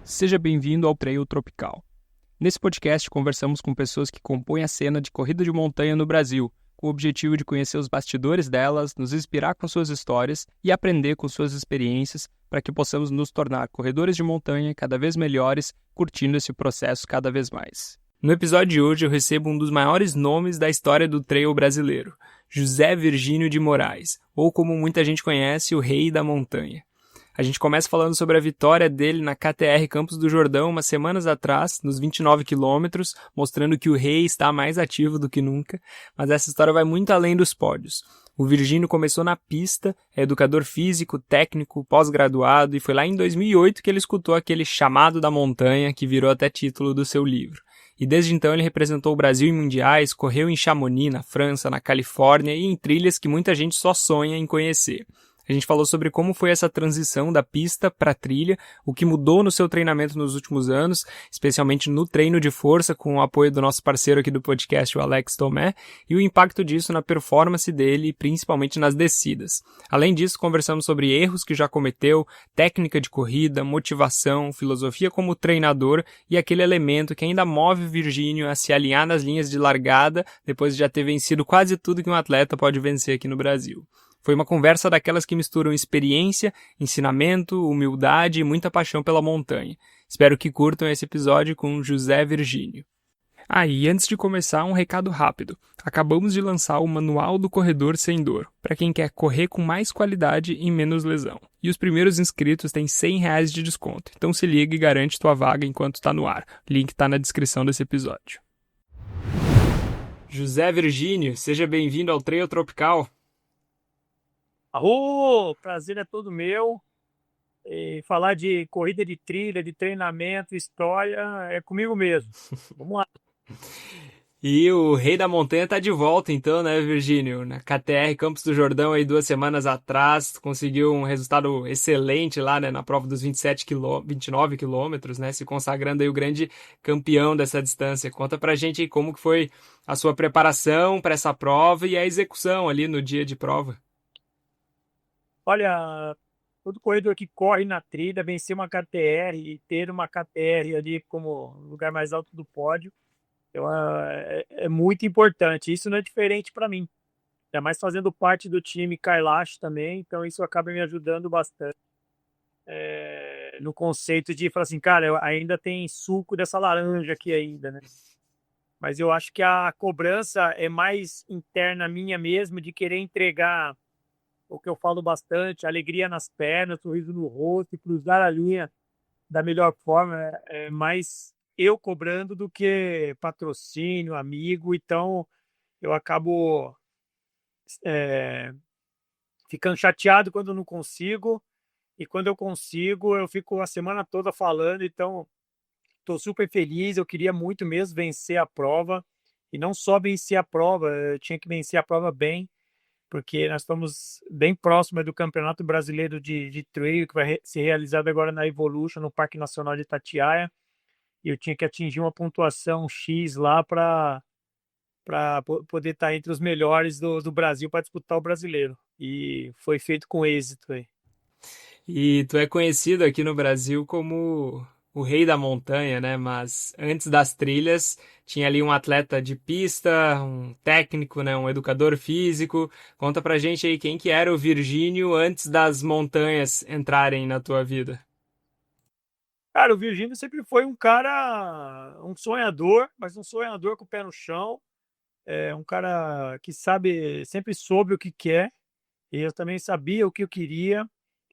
Seja bem-vindo ao Trail Tropical. Nesse podcast, conversamos com pessoas que compõem a cena de corrida de montanha no Brasil, com o objetivo de conhecer os bastidores delas, nos inspirar com suas histórias e aprender com suas experiências para que possamos nos tornar corredores de montanha cada vez melhores, curtindo esse processo cada vez mais. No episódio de hoje, eu recebo um dos maiores nomes da história do trail brasileiro, José Virgínio de Moraes, ou como muita gente conhece, o Rei da Montanha. A gente começa falando sobre a vitória dele na KTR Campos do Jordão umas semanas atrás, nos 29 quilômetros, mostrando que o Rei está mais ativo do que nunca, mas essa história vai muito além dos pódios. O Virgínio começou na pista, é educador físico, técnico, pós-graduado, e foi lá em 2008 que ele escutou aquele chamado da montanha que virou até título do seu livro. E desde então ele representou o Brasil em mundiais, correu em Chamonix, na França, na Califórnia e em trilhas que muita gente só sonha em conhecer. A gente falou sobre como foi essa transição da pista para a trilha, o que mudou no seu treinamento nos últimos anos, especialmente no treino de força, com o apoio do nosso parceiro aqui do podcast, o Alex Tomé, e o impacto disso na performance dele, principalmente nas descidas. Além disso, conversamos sobre erros que já cometeu, técnica de corrida, motivação, filosofia como treinador e aquele elemento que ainda move o Virgínio a se alinhar nas linhas de largada depois de já ter vencido quase tudo que um atleta pode vencer aqui no Brasil. Foi uma conversa daquelas que misturam experiência, ensinamento, humildade e muita paixão pela montanha. Espero que curtam esse episódio com José Virgínio. E antes de começar, um recado rápido. Acabamos de lançar o Manual do Corredor Sem Dor, para quem quer correr com mais qualidade e menos lesão. E os primeiros inscritos têm R$100 de desconto, então se liga e garante tua vaga enquanto está no ar. O link está na descrição desse episódio. José Virgínio, seja bem-vindo ao Trail Tropical. Arô, prazer é todo meu. E falar de corrida de trilha, de treinamento, história, é comigo mesmo. Vamos lá. E o Rei da Montanha tá de volta então, né, Virgínio? Na KTR Campos do Jordão aí 2 semanas atrás, conseguiu um resultado excelente lá, né, na prova dos 29 quilômetros, né, se consagrando aí o grande campeão dessa distância. Conta pra gente aí como que foi a sua preparação para essa prova e a execução ali no dia de prova. Olha, todo corredor que corre na trilha, vencer uma KTR e ter uma KTR ali como lugar mais alto do pódio, é muito importante. Isso não é diferente para mim. Ainda mais fazendo parte do time Kailash também, então isso acaba me ajudando bastante. No conceito de falar assim, cara, ainda tem suco dessa laranja aqui ainda, né? Mas eu acho que a cobrança é mais interna minha mesmo, de querer entregar o que eu falo bastante, alegria nas pernas, sorriso no rosto e cruzar a linha da melhor forma. É mais eu cobrando do que patrocínio, amigo. Então eu acabo ficando chateado quando eu não consigo. E quando eu consigo, eu fico a semana toda falando. Então estou super feliz. Eu queria muito mesmo vencer a prova. E não só vencer a prova, eu tinha que vencer a prova bem, porque nós estamos bem próximos do Campeonato Brasileiro de Trail, que vai ser realizado agora na Evolution, no Parque Nacional de Itatiaia, e eu tinha que atingir uma pontuação X lá para poder estar entre os melhores do Brasil para disputar o brasileiro. E foi feito com êxito aí. E tu é conhecido aqui no Brasil como o Rei da Montanha, né? Mas antes das trilhas tinha ali um atleta de pista, um técnico, né? Um educador físico. Conta pra gente aí quem que era o Virgínio antes das montanhas entrarem na tua vida. Cara, o Virgínio sempre foi um cara, um sonhador, mas um sonhador com o pé no chão. É um cara que sempre soube o que quer, e eu também sabia o que eu queria.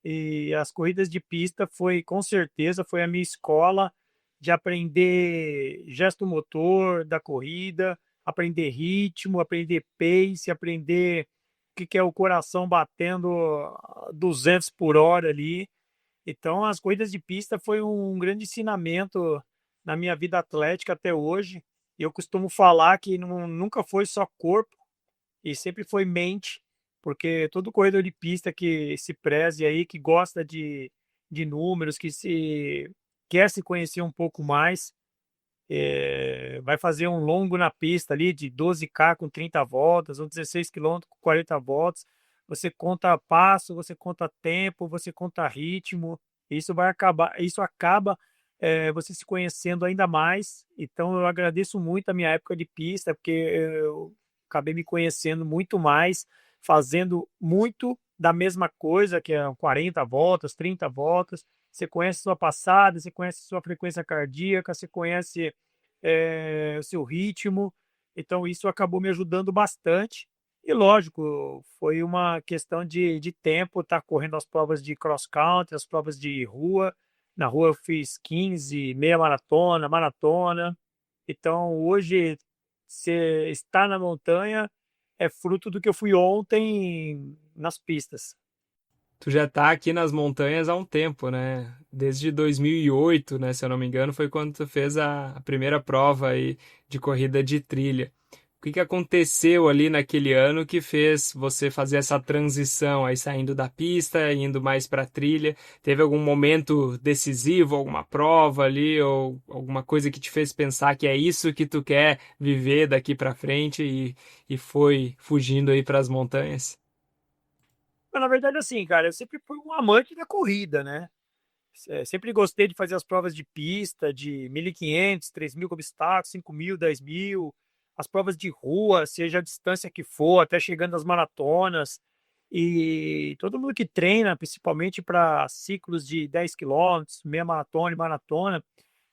E as corridas de pista com certeza, foi a minha escola de aprender gesto motor da corrida, aprender ritmo, aprender pace, aprender o que é o coração batendo 200 por hora ali. Então, as corridas de pista foi um grande ensinamento na minha vida atlética até hoje. E eu costumo falar que nunca foi só corpo, e sempre foi mente, porque todo corredor de pista que se preze aí, que gosta de números, quer se conhecer um pouco mais, vai fazer um longo na pista ali de 12K com 30 voltas, ou 16 quilômetros com 40 voltas. Você conta passo, você conta tempo, você conta ritmo. Isso acaba você se conhecendo ainda mais. Então eu agradeço muito a minha época de pista, porque eu acabei me conhecendo muito mais, fazendo muito da mesma coisa, que é 40 voltas, 30 voltas. Você conhece sua passada, você conhece sua frequência cardíaca, você conhece, o seu ritmo. Então isso acabou me ajudando bastante. E lógico, foi uma questão de tempo estar correndo as provas de cross country, as provas de rua. Na rua eu fiz 15, meia maratona, maratona. Então hoje, você estar na montanha é fruto do que eu fui ontem nas pistas. Tu já tá aqui nas montanhas há um tempo, né? Desde 2008, né? Se eu não me engano, foi quando tu fez a primeira prova aí de corrida de trilha. O que que aconteceu ali naquele ano que fez você fazer essa transição aí saindo da pista, indo mais para trilha? Teve algum momento decisivo, alguma prova ali ou alguma coisa que te fez pensar que é isso que tu quer viver daqui para frente e foi fugindo aí para as montanhas? Mas na verdade, assim, cara, eu sempre fui um amante da corrida, né? Sempre gostei de fazer as provas de pista, de 1.500, 3.000 com obstáculos, 5.000, 10.000, as provas de rua, seja a distância que for, até chegando às maratonas. E todo mundo que treina, principalmente para ciclos de 10 quilômetros, meia maratona e maratona,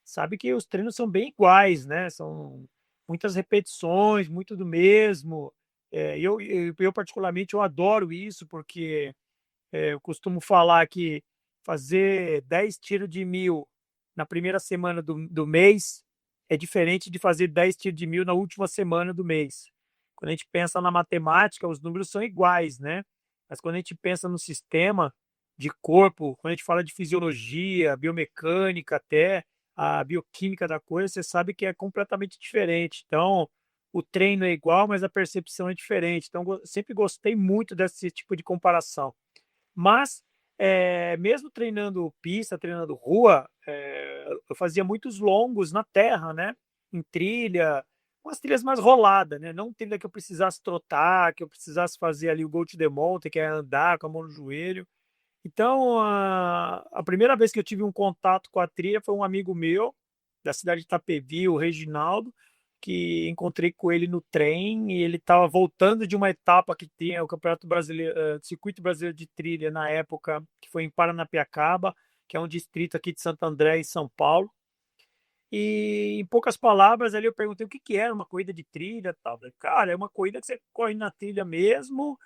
sabe que os treinos são bem iguais, né? São muitas repetições, muito do mesmo. Eu particularmente, eu adoro isso, porque eu costumo falar que fazer 10 tiros de 1.000 na primeira semana do mês é diferente de fazer 10 tiros de 1.000 na última semana do mês. Quando a gente pensa na matemática, os números são iguais, né? Mas quando a gente pensa no sistema de corpo, quando a gente fala de fisiologia, biomecânica, até a bioquímica da coisa, você sabe que é completamente diferente. Então, o treino é igual, mas a percepção é diferente. Então, sempre gostei muito desse tipo de comparação. Mas, mesmo treinando pista, treinando rua, eu fazia muitos longos na terra, né, em trilha, umas trilhas mais rolada, né, não trilha que eu precisasse trotar, que eu precisasse fazer ali o go to the mountain, que é andar com a mão no joelho. Então, a primeira vez que eu tive um contato com a trilha foi um amigo meu, da cidade de Itapevi, o Reginaldo, que encontrei com ele no trem e ele estava voltando de uma etapa que tinha o Campeonato Brasileiro, Circuito Brasileiro de Trilha na época, que foi em Paranapiacaba, que é um distrito aqui de Santo André, em São Paulo. E em poucas palavras ali eu perguntei o que que era uma corrida de trilha, e tal. Cara, é uma corrida que você corre na trilha mesmo,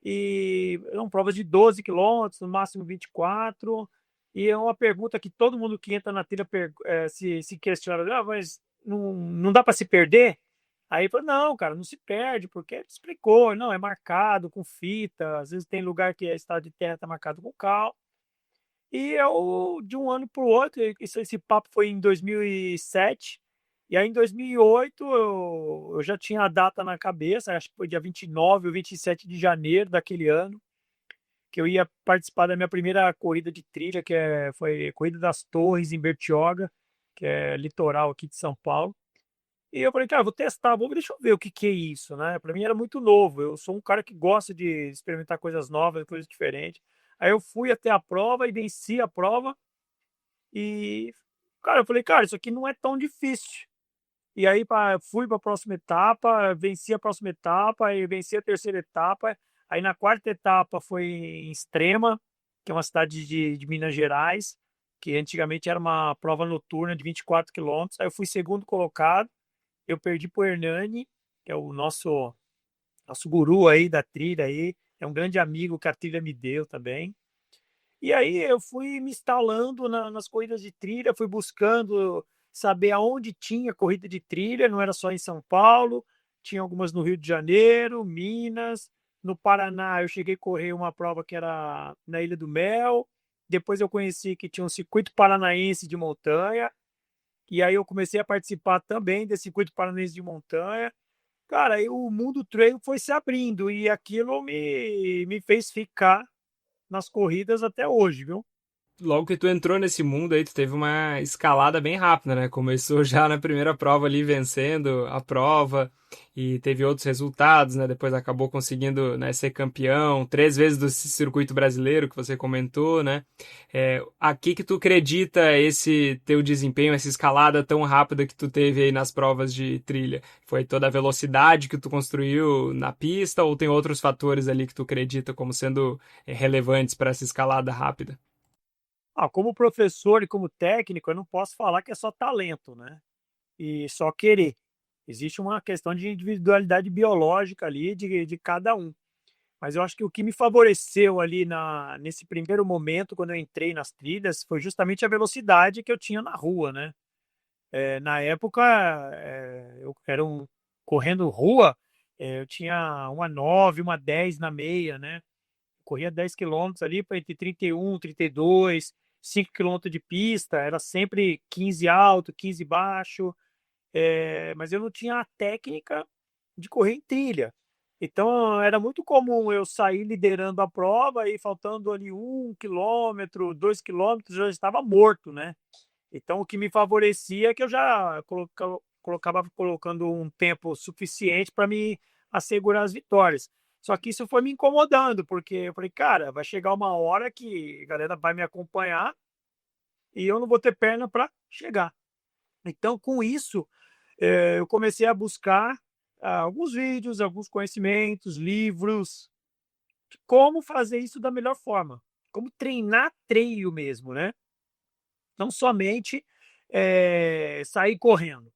e são provas de 12 quilômetros, no máximo 24. E é uma pergunta que todo mundo que entra na trilha se questiona: ah, mas não dá para se perder? Aí falou: não, cara, não se perde, porque ele explicou, não, é marcado com fita, às vezes tem lugar que a estrada de terra está marcado com cal. E eu, de um ano para o outro, esse papo foi em 2007. E aí, em 2008, eu já tinha a data na cabeça, acho que foi dia 29 ou 27 de janeiro daquele ano, que eu ia participar da minha primeira corrida de trilha, foi a Corrida das Torres, em Bertioga, que é litoral aqui de São Paulo. E eu falei, cara, vou testar, deixa eu ver o que que é isso, né? Para mim era muito novo. Eu sou um cara que gosta de experimentar coisas novas, coisas diferentes. Aí eu fui até a prova e venci a prova. E, cara, eu falei, cara, isso aqui não é tão difícil. E aí fui para a próxima etapa, venci a próxima etapa, aí venci a terceira etapa. Aí na quarta etapa foi em Extrema, que é uma cidade de Minas Gerais, que antigamente era uma prova noturna de 24 quilômetros. Aí eu fui segundo colocado. Eu perdi pro Hernani, que é o nosso guru aí da trilha aí, é um grande amigo que a trilha me deu também. E aí eu fui me instalando nas corridas de trilha, fui buscando saber aonde tinha corrida de trilha, não era só em São Paulo, tinha algumas no Rio de Janeiro, Minas, no Paraná eu cheguei a correr uma prova que era na Ilha do Mel, depois eu conheci que tinha um circuito paranaense de montanha, e aí eu comecei a participar também desse circuito paranaense de montanha. Cara, aí o mundo trail foi se abrindo e aquilo me fez ficar nas corridas até hoje, viu? logo que tu entrou nesse mundo aí, tu teve uma escalada bem rápida, né? Começou já na primeira prova ali vencendo a prova e teve outros resultados, né? Depois acabou conseguindo, né, ser campeão, 3 vezes do circuito brasileiro que você comentou, né? A que tu acredita esse teu desempenho, essa escalada tão rápida que tu teve aí nas provas de trilha? Foi toda a velocidade que tu construiu na pista ou tem outros fatores ali que tu acredita como sendo relevantes para essa escalada rápida? Como professor e como técnico, eu não posso falar que é só talento, né, e só querer. Existe uma questão de individualidade biológica ali de cada um. Mas eu acho que o que me favoreceu ali nesse primeiro momento, quando eu entrei nas trilhas, foi justamente a velocidade que eu tinha na rua, né. Na época, eu era correndo rua, eu tinha uma 9, uma 10 na meia, né. Corria 10 quilômetros ali para entre 31, 32, 5 quilômetros de pista, era sempre 15 alto, 15 baixo, mas eu não tinha a técnica de correr em trilha. Então era muito comum eu sair liderando a prova e faltando ali 1 quilômetro, 2 quilômetros, eu já estava morto, né. Então o que me favorecia é que eu já colocava colocando um tempo suficiente para me assegurar as vitórias. Só que isso foi me incomodando, porque eu falei: "Cara, vai chegar uma hora que a galera vai me acompanhar e eu não vou ter perna para chegar". Então com isso, eu comecei a buscar, alguns vídeos, alguns conhecimentos, livros, de como fazer isso da melhor forma, como treinar treino mesmo, né, não somente, sair correndo.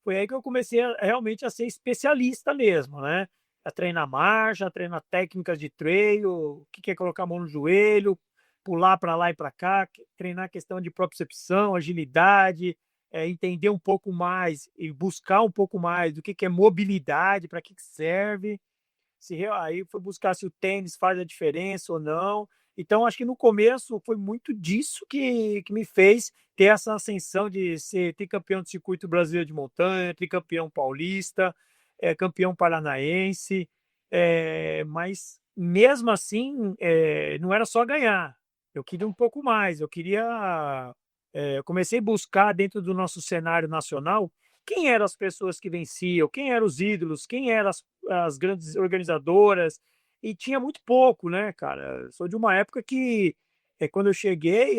Foi aí que eu comecei a realmente a ser especialista mesmo, né, a treinar marcha, a treinar técnicas de trail, o que é colocar a mão no joelho, pular para lá e para cá, treinar a questão de propriocepção, agilidade, entender um pouco mais e buscar um pouco mais do que é mobilidade, para que serve. Se rea Aí fui buscar se o tênis faz a diferença ou não. Então acho que no começo foi muito disso que me fez ter essa ascensão de ser tricampeão do circuito brasileiro de montanha, tricampeão paulista, campeão paranaense, mas mesmo assim, não era só ganhar, eu queria um pouco mais, eu comecei a buscar dentro do nosso cenário nacional, quem eram as pessoas que venciam, quem eram os ídolos, quem eram as grandes organizadoras, e tinha muito pouco, né, cara. Sou de uma época que, quando eu cheguei,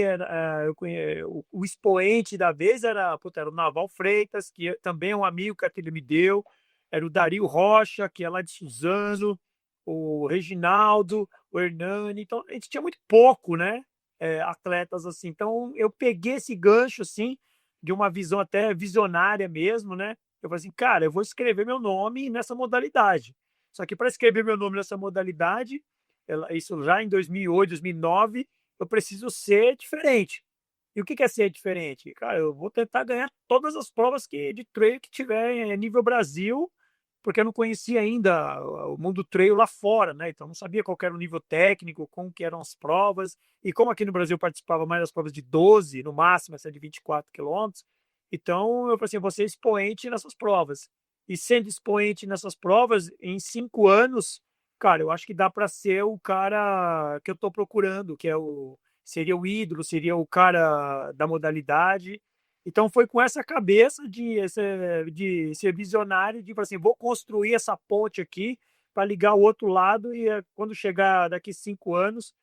o expoente da vez era o Naval Freitas, que também é um amigo que a trilha me deu, era o Dario Rocha, que é lá de Suzano, o Reginaldo, o Hernani, então a gente tinha muito pouco, né, atletas assim. Então eu peguei esse gancho, assim, de uma visão até visionária mesmo, né. Eu falei assim: "Cara, eu vou escrever meu nome nessa modalidade". Só que para escrever meu nome nessa modalidade, isso já em 2008, 2009, eu preciso ser diferente. E o que é ser diferente? Cara, eu vou tentar ganhar todas as provas de trail que tiver nível Brasil, porque eu não conhecia ainda o mundo trail lá fora, né, então não sabia qual que era o nível técnico, como que eram as provas, e como aqui no Brasil eu participava mais das provas de 12, no máximo essa de 24 quilômetros, então eu falei assim: "Eu vou ser expoente nessas provas". E sendo expoente nessas provas, em 5 anos, cara, eu acho que dá para ser o cara que eu estou procurando, que é o seria o ídolo, seria o cara da modalidade. Então foi com essa cabeça de ser visionário, de falar assim: "Vou construir essa ponte aqui para ligar o outro lado e, quando chegar daqui 5 anos,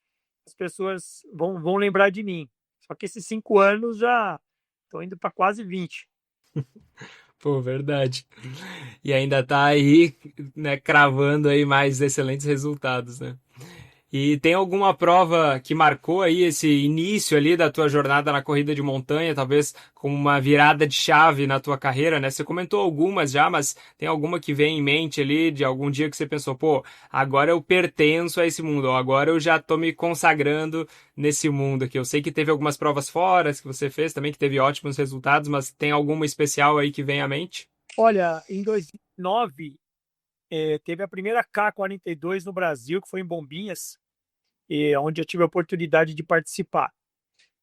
as pessoas vão lembrar de mim". Só que esses 5 anos já estão indo para quase 20. Pô, verdade. E ainda tá aí, né, cravando aí mais excelentes resultados, né? E tem alguma prova que marcou aí esse início ali da tua jornada na corrida de montanha, talvez como uma virada de chave na tua carreira, né? Você comentou algumas já, mas tem alguma que vem em mente ali de algum dia que você pensou, pô, agora eu pertenço a esse mundo, ou agora eu já tô me consagrando nesse mundo aqui. Eu sei que teve algumas provas fora que você fez também, que teve ótimos resultados, mas tem alguma especial aí que vem à mente? Olha, em 2009, teve a primeira K42 no Brasil, que foi em Bombinhas, onde eu tive a oportunidade de participar.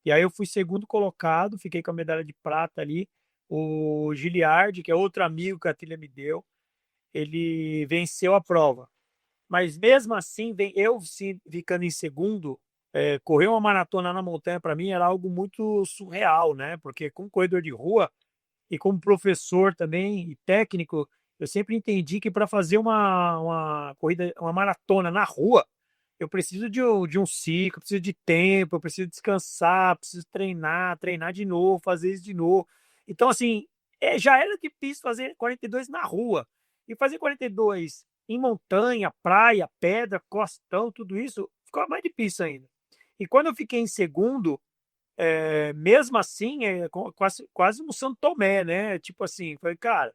E aí eu fui segundo colocado, fiquei com a medalha de prata ali. O Giliardi, que é outro amigo que a trilha me deu, ele venceu a prova. Mas mesmo assim, ficando em segundo, Correr uma maratona na montanha para mim era algo muito surreal, né? Porque como corredor de rua e como professor também e técnico, eu sempre entendi que para fazer uma corrida, uma maratona na rua, eu preciso de um ciclo, preciso de tempo, eu preciso descansar, preciso treinar, treinar de novo, fazer isso de novo. Então, assim, já era difícil fazer 42 na rua. E fazer 42 em montanha, praia, pedra, costão, tudo isso, ficou mais difícil ainda. E quando eu fiquei em segundo, mesmo assim, quase um Santo Tomé, né? Tipo assim, falei, cara,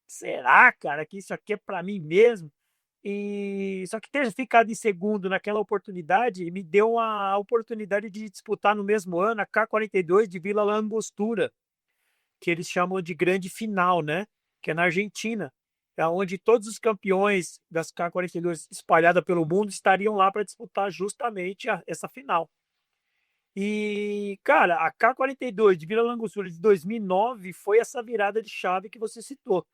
será, cara, que isso aqui é para mim mesmo? E só que ter ficado em segundo naquela oportunidade me deu a oportunidade de disputar no mesmo ano a K42 de Vila La Angostura, que eles chamam de grande final, né? Que é na Argentina, é onde todos os campeões das K42 espalhadas pelo mundo estariam lá para disputar justamente essa final. E, cara, a K42 de Vila La Angostura de 2009 foi essa virada de chave que você citou.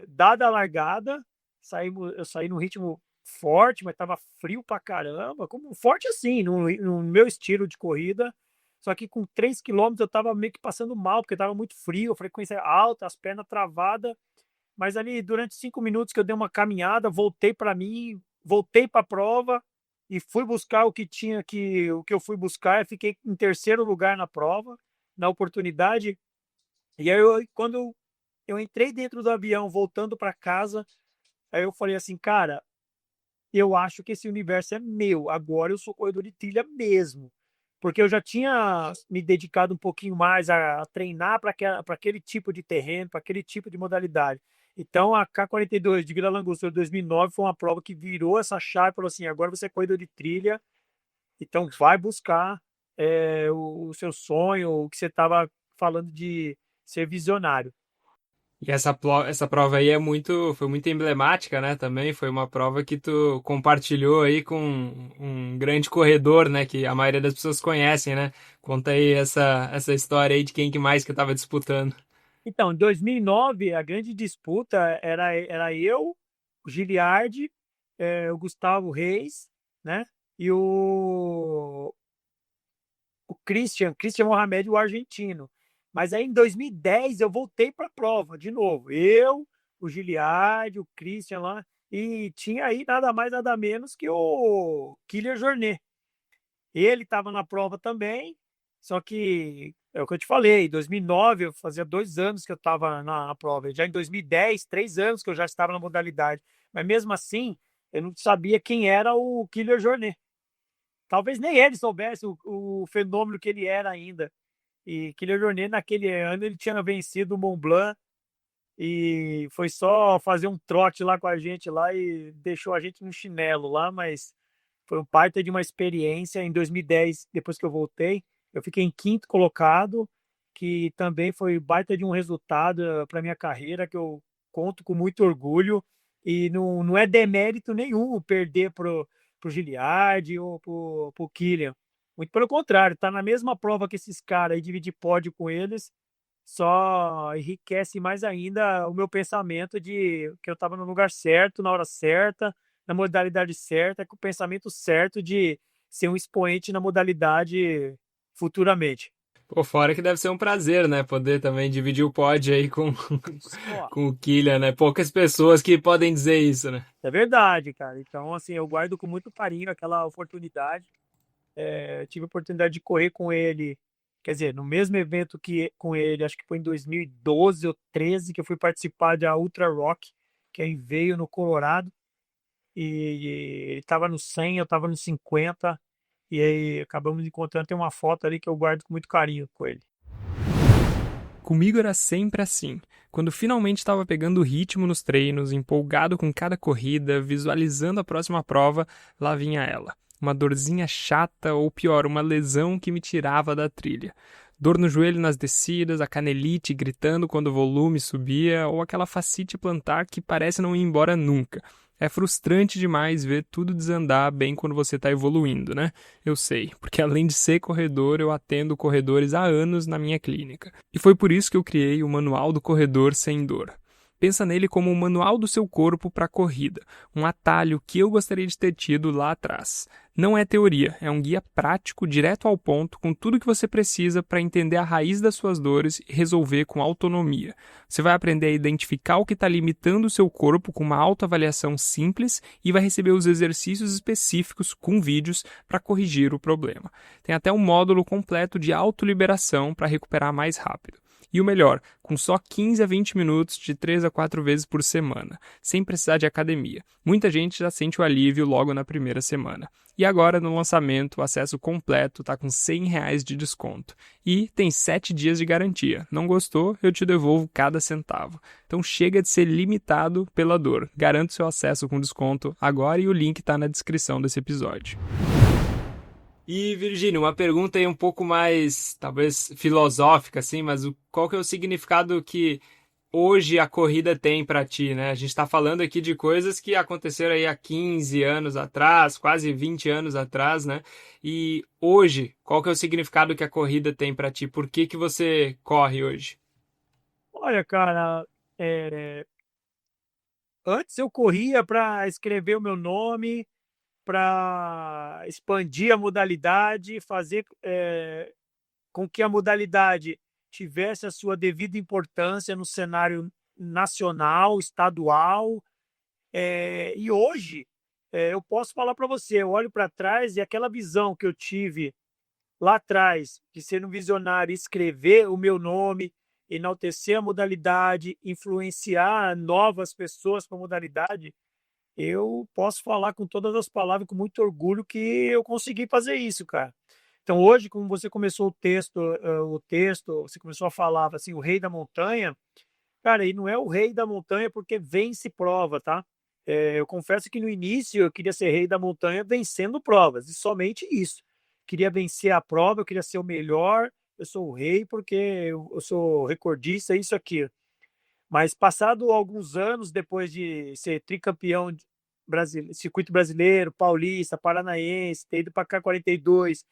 Dada a largada, eu saí num ritmo forte, mas estava frio pra caramba, como forte assim, no meu estilo de corrida. Só que com 3 quilômetros eu estava meio que passando mal, porque estava muito frio, a frequência alta, as pernas travadas. Mas ali, durante 5 minutos que eu dei uma caminhada, voltei para mim, voltei para a prova e fui buscar o que eu fui buscar. Fiquei em terceiro lugar na prova, na oportunidade. E aí, quando eu entrei dentro do avião, voltando para casa, aí eu falei assim, cara, eu acho que esse universo é meu. Agora eu sou corredor de trilha mesmo. Porque eu já tinha me dedicado um pouquinho mais a treinar para aquele tipo de terreno, para aquele tipo de modalidade. Então, a K42 de Vila Langostura 2009 foi uma prova que virou essa chave e falou assim: agora você é corredor de trilha, então vai buscar o seu sonho, o que você estava falando de ser visionário. E essa prova aí foi muito emblemática, né? Também foi uma prova que tu compartilhou aí com um grande corredor, né? Que a maioria das pessoas conhecem, né? Conta aí essa história aí de quem que mais que estava disputando. Então, em 2009, a grande disputa era eu, o Giliardi, o Gustavo Reis, né? E o Christian Mohamed, o argentino. Mas aí em 2010 eu voltei para a prova de novo. Eu, o Giliardi, o Christian lá, e tinha aí nada mais, nada menos que o Killer Jornet. Ele estava na prova também, só que é o que eu te falei, em 2009 eu fazia 2 anos que eu estava na prova, já em 2010, 3 anos que eu já estava na modalidade, mas mesmo assim eu não sabia quem era o Killer Jornet. Talvez nem ele soubesse o fenômeno que ele era ainda. E Killer Jornet naquele ano ele tinha vencido o Mont Blanc e foi só fazer um trote lá com a gente lá e deixou a gente no chinelo lá, mas foi um baita de uma experiência. Em 2010, depois que eu voltei, eu fiquei em quinto colocado, que também foi baita de um resultado para minha carreira, que eu conto com muito orgulho. E não é demérito nenhum perder pro Giliardi ou pro Killian. Muito pelo contrário, tá na mesma prova que esses caras e dividir pódio com eles só enriquece mais ainda o meu pensamento de que eu estava no lugar certo, na hora certa, na modalidade certa, com o pensamento certo de ser um expoente na modalidade futuramente. Pô, fora que deve ser um prazer, né? Poder também dividir o pódio aí com, Ó, com o Killian, né? Poucas pessoas que podem dizer isso, né? é verdade, cara. Então, assim, eu guardo com muito carinho aquela oportunidade. Tive a oportunidade de correr com ele, quer dizer, no mesmo evento que com ele, acho que foi em 2012 ou 13 que eu fui participar da Ultra Rock, que aí veio no Colorado. E ele estava no 100, eu estava no 50, e aí acabamos encontrando, tem uma foto ali que eu guardo com muito carinho com ele. Comigo era sempre assim. Quando finalmente estava pegando o ritmo nos treinos, empolgado com cada corrida, visualizando a próxima prova, lá vinha ela. Uma dorzinha chata ou pior, uma lesão que me tirava da trilha. Dor no joelho nas descidas, a canelite gritando quando o volume subia, ou aquela fascite plantar que parece não ir embora nunca. É frustrante demais ver tudo desandar bem quando você está evoluindo, né? Eu sei, porque além de ser corredor, eu atendo corredores há anos na minha clínica. E foi por isso que eu criei o Manual do Corredor Sem Dor. Pensa nele como um manual do seu corpo para a corrida, um atalho que eu gostaria de ter tido lá atrás. Não é teoria, é um guia prático, direto ao ponto, com tudo que você precisa para entender a raiz das suas dores e resolver com autonomia. Você vai aprender a identificar o que está limitando o seu corpo com uma autoavaliação simples e vai receber os exercícios específicos com vídeos para corrigir o problema. Tem até um módulo completo de autoliberação para recuperar mais rápido. E o melhor, com só 15 a 20 minutos de 3 a 4 vezes por semana, sem precisar de academia. Muita gente já sente o alívio logo na primeira semana. E agora, no lançamento, o acesso completo está com R$ 100 de desconto. E tem 7 dias de garantia. Não gostou? Eu te devolvo cada centavo. Então chega de ser limitado pela dor. Garanto seu acesso com desconto agora e o link está na descrição desse episódio. E, Virgínio, uma pergunta aí um pouco mais, talvez, filosófica, assim, mas qual que é o significado que hoje a corrida tem para ti, né? A gente está falando aqui de coisas que aconteceram aí há 15 anos atrás, quase 20 anos atrás, né? E hoje, qual que é o significado que a corrida tem para ti? Por que que você corre hoje? Olha, cara, antes eu corria para escrever o meu nome, para expandir a modalidade, fazer com que a modalidade tivesse a sua devida importância no cenário nacional, estadual. E hoje, eu posso falar para você, eu olho para trás e aquela visão que eu tive lá atrás, de ser um visionário, escrever o meu nome, enaltecer a modalidade, influenciar novas pessoas para a modalidade, eu posso falar com todas as palavras, com muito orgulho, que eu consegui fazer isso, cara. Então hoje, como você começou o texto, você começou a falar assim, o rei da montanha, cara, e não é o rei da montanha porque vence prova, tá? Eu confesso que no início eu queria ser rei da montanha vencendo provas, e somente isso. Queria vencer a prova, eu queria ser o melhor, eu sou o rei porque eu sou recordista, isso aqui. Mas passado alguns anos depois de ser tricampeão circuito brasileiro, paulista, paranaense, ter ido para K42,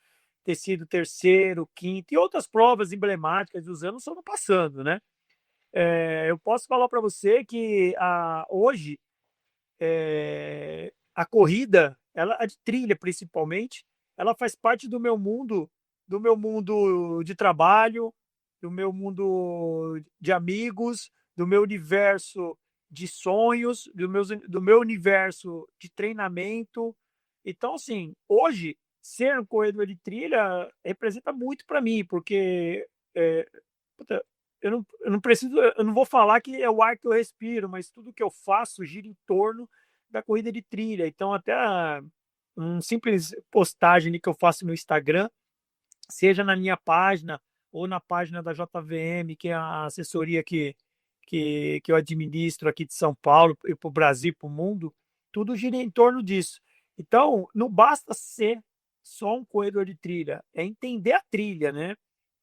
ter sido terceiro, quinto e outras provas emblemáticas, os anos foram passando, né? Eu posso falar para você que hoje a corrida, a de trilha principalmente, ela faz parte do meu mundo de trabalho, do meu mundo de amigos, do meu universo de sonhos, do meu universo de treinamento. Então, assim, hoje, ser um corredor de trilha representa muito para mim, porque puta, eu não vou falar que é o ar que eu respiro, mas tudo que eu faço gira em torno da corrida de trilha. Então, até um simples postagem ali que eu faço no Instagram, seja na minha página ou na página da JVM, que é a assessoria que eu administro aqui de São Paulo e para o Brasil, para o mundo, tudo gira em torno disso. Então, não basta ser só um corredor de trilha, é entender a trilha, né?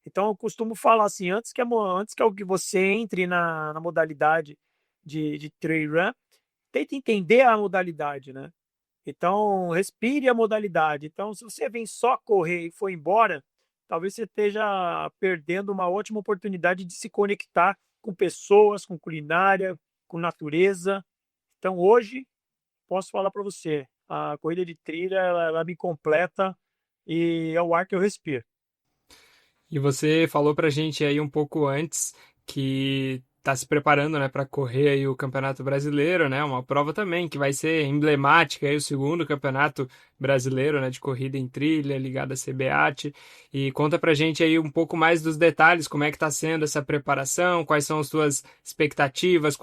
Então, eu costumo falar assim, antes que você entre na modalidade de trail run, tente entender a modalidade, né? Então, respire a modalidade. Então, se você vem só correr e for embora, talvez você esteja perdendo uma ótima oportunidade de se conectar com pessoas, com culinária, com natureza. Então, hoje, posso falar para você, a corrida de trilha, ela me completa e é o ar que eu respiro. E você falou pra gente aí um pouco antes que tá se preparando, né, para correr aí o Campeonato Brasileiro, né? Uma prova também que vai ser emblemática aí o segundo Campeonato Brasileiro, né, de corrida em trilha, ligada à CBAT. E conta pra gente aí um pouco mais dos detalhes, como é que tá sendo essa preparação, quais são as suas expectativas,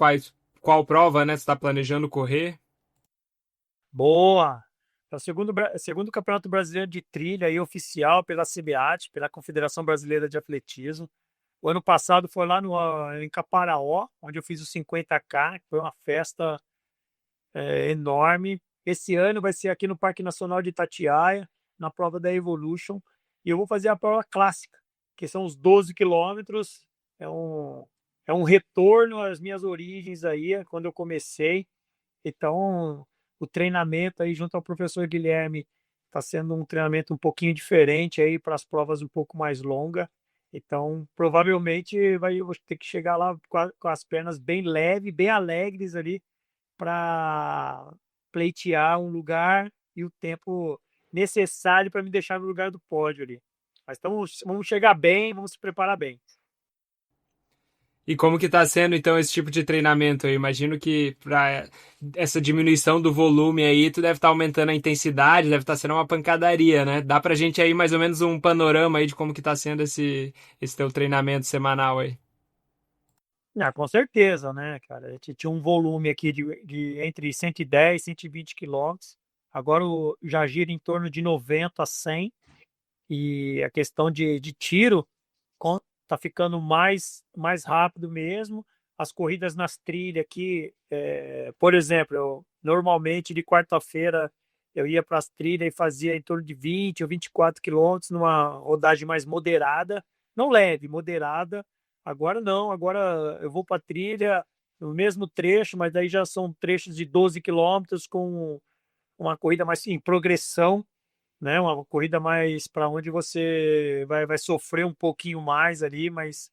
qual prova, né, você tá planejando correr? Boa! É o segundo Campeonato Brasileiro de Trilha aí, oficial pela CBAT, pela Confederação Brasileira de Atletismo. O ano passado foi lá em Caparaó, onde eu fiz o 50K, que foi uma festa enorme. Esse ano vai ser aqui no Parque Nacional de Itatiaia, na prova da Evolution. E eu vou fazer a prova clássica, que são os 12 quilômetros. É um retorno às minhas origens aí, quando eu comecei. Então, o treinamento aí junto ao professor Guilherme está sendo um treinamento um pouquinho diferente aí para as provas um pouco mais longas. Então, provavelmente eu vou ter que chegar lá com as pernas bem leve, bem alegres ali, para pleitear um lugar e o tempo necessário para me deixar no lugar do pódio ali. Mas vamos chegar bem, vamos se preparar bem. E como que tá sendo então esse tipo de treinamento? Eu imagino que para essa diminuição do volume aí, tu deve estar aumentando a intensidade, deve estar sendo uma pancadaria, né? Dá pra gente aí mais ou menos um panorama aí de como que tá sendo esse teu treinamento semanal aí. Ah, com certeza, né, cara? A gente tinha um volume aqui de entre 110 e 120 quilômetros. Agora já gira em torno de 90 a 100. E a questão de tiro tá ficando mais rápido mesmo. As corridas nas trilhas aqui, por exemplo, eu normalmente de quarta-feira eu ia para as trilhas e fazia em torno de 20 ou 24 quilômetros numa rodagem mais moderada, não leve, moderada. Agora não, agora eu vou para a trilha no mesmo trecho, mas daí já são trechos de 12 quilômetros com uma corrida mais em progressão, né? Uma corrida mais para onde você vai sofrer um pouquinho mais ali, mas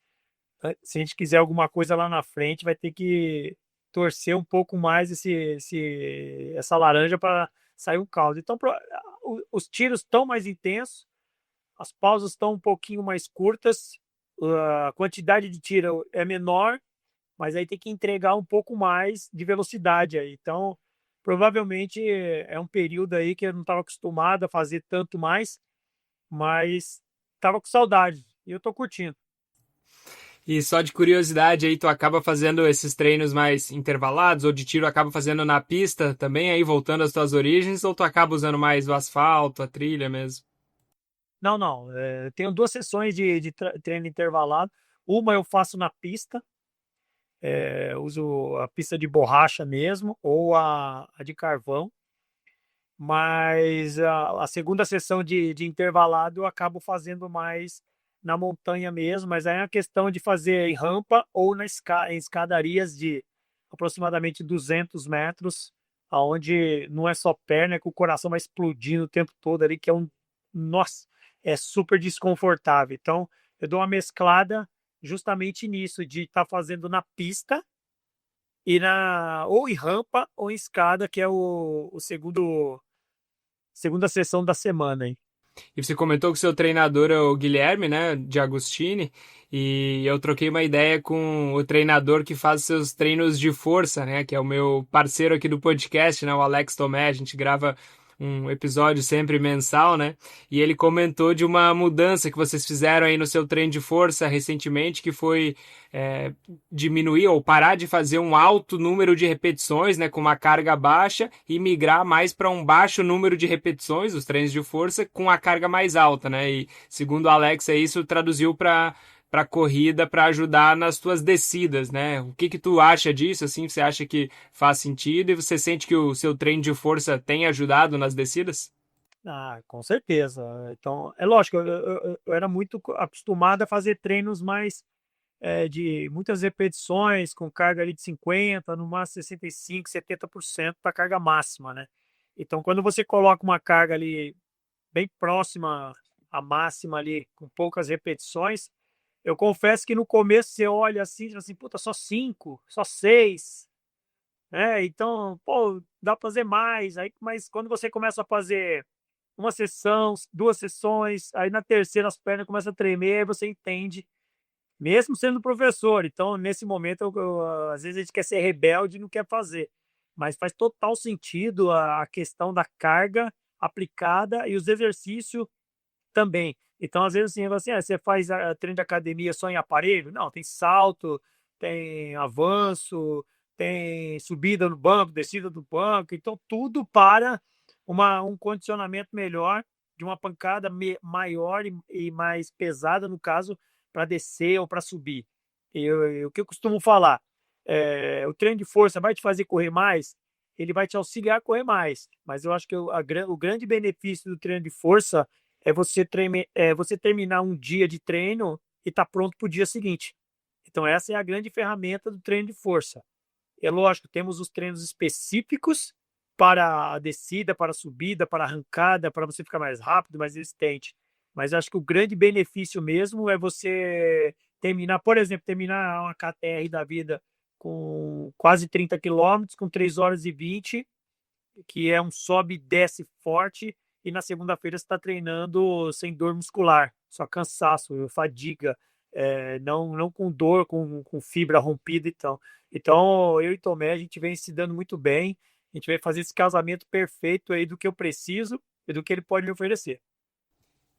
se a gente quiser alguma coisa lá na frente, vai ter que torcer um pouco mais essa laranja para sair um caldo. Então, os tiros estão mais intensos, as pausas estão um pouquinho mais curtas, a quantidade de tiro é menor, mas aí tem que entregar um pouco mais de velocidade aí. Então, provavelmente é um período aí que eu não estava acostumado a fazer tanto mais, mas estava com saudade e eu estou curtindo. E só de curiosidade aí, tu acaba fazendo esses treinos mais intervalados ou de tiro acaba fazendo na pista também aí, voltando às tuas origens, ou tu acaba usando mais o asfalto, a trilha mesmo? Não, não. Eu tenho duas sessões de treino intervalado. Uma eu faço na pista, uso a pista de borracha mesmo, ou a de carvão. Mas a segunda sessão de intervalado eu acabo fazendo mais na montanha mesmo, mas aí é uma questão de fazer em rampa ou em escadarias de aproximadamente 200 metros, aonde não é só perna, é que o coração vai explodindo o tempo todo ali, que é nossa, é super desconfortável. Então, eu dou uma mesclada justamente nisso, de estar fazendo na pista ou em rampa ou em escada, que é o segunda sessão da semana, hein? E você comentou que o seu treinador é o Guilherme, né, de Agostini, e eu troquei uma ideia com o treinador que faz seus treinos de força, né, que é o meu parceiro aqui do podcast, né, o Alex Tomé. A gente grava um episódio sempre mensal, né? E ele comentou de uma mudança que vocês fizeram aí no seu treino de força recentemente, que foi diminuir ou parar de fazer um alto número de repetições, né, com uma carga baixa, e migrar mais para um baixo número de repetições, os treinos de força, com a carga mais alta, né? E segundo o Alex, isso traduziu para corrida, para ajudar nas tuas descidas, né? O que tu acha disso? Assim, você acha que faz sentido e você sente que o seu treino de força tem ajudado nas descidas? Ah, com certeza. Então, é lógico, eu era muito acostumado a fazer treinos mais de muitas repetições, com carga ali de 50, no máximo 65, 70% para carga máxima, né? Então, quando você coloca uma carga ali bem próxima à máxima ali, com poucas repetições, eu confesso que no começo você olha assim, e fala assim, puta, só 5, só 6. Então, pô, dá pra fazer mais. Aí, mas quando você começa a fazer uma sessão, duas sessões, aí na terceira as pernas começam a tremer, aí você entende, mesmo sendo professor. Então, nesse momento, às vezes a gente quer ser rebelde e não quer fazer. Mas faz total sentido a questão da carga aplicada e os exercícios também. Então, às vezes, assim, você faz treino de academia só em aparelho? Não, tem salto, tem avanço, tem subida no banco, descida do banco. Então, tudo para um condicionamento melhor, de uma pancada maior e mais pesada, no caso, para descer ou para subir. O que eu costumo falar, o treino de força vai te fazer correr mais, ele vai te auxiliar a correr mais. Mas eu acho que o grande benefício do treino de força você terminar um dia de treino e estar pronto para o dia seguinte. Então, essa é a grande ferramenta do treino de força. É lógico, temos os treinos específicos para a descida, para a subida, para a arrancada, para você ficar mais rápido, mais resistente. Mas acho que o grande benefício mesmo é você terminar, por exemplo, terminar uma KTR da vida com quase 30 quilômetros, com 3 horas e 20, que é um sobe e desce forte, e na segunda-feira você está treinando sem dor muscular, só cansaço, fadiga, não com dor, com fibra rompida e tal. Então, eu e Tomé, a gente vem se dando muito bem, a gente vai fazer esse casamento perfeito aí do que eu preciso e do que ele pode me oferecer.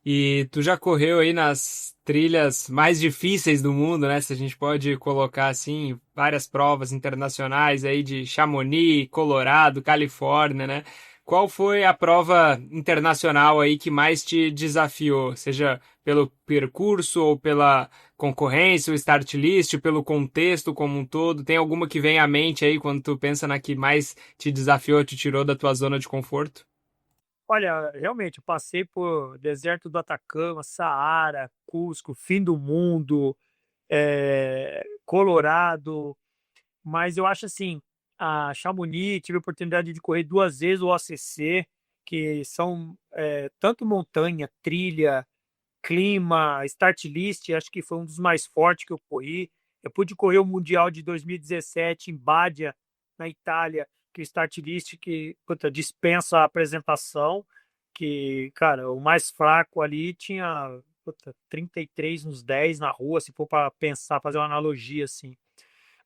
E tu já correu aí nas trilhas mais difíceis do mundo, né? Se a gente pode colocar assim, várias provas internacionais aí de Chamonix, Colorado, Califórnia, né? Qual foi a prova internacional aí que mais te desafiou? Seja pelo percurso ou pela concorrência, o start list, pelo contexto como um todo? Tem alguma que vem à mente aí quando tu pensa na que mais te desafiou, te tirou da tua zona de conforto? Olha, realmente, eu passei por deserto do Atacama, Saara, Cusco, fim do mundo, Colorado, mas eu acho assim, a Chamonix, tive a oportunidade de correr 2 vezes o OCC, que são tanto montanha, trilha, clima, start list, acho que foi um dos mais fortes que eu corri. Eu pude correr o Mundial de 2017 em Badia, na Itália, que start list que puta, dispensa a apresentação, que, cara, o mais fraco ali tinha puta, 33 nos 10 na rua, se for para pensar, fazer uma analogia assim.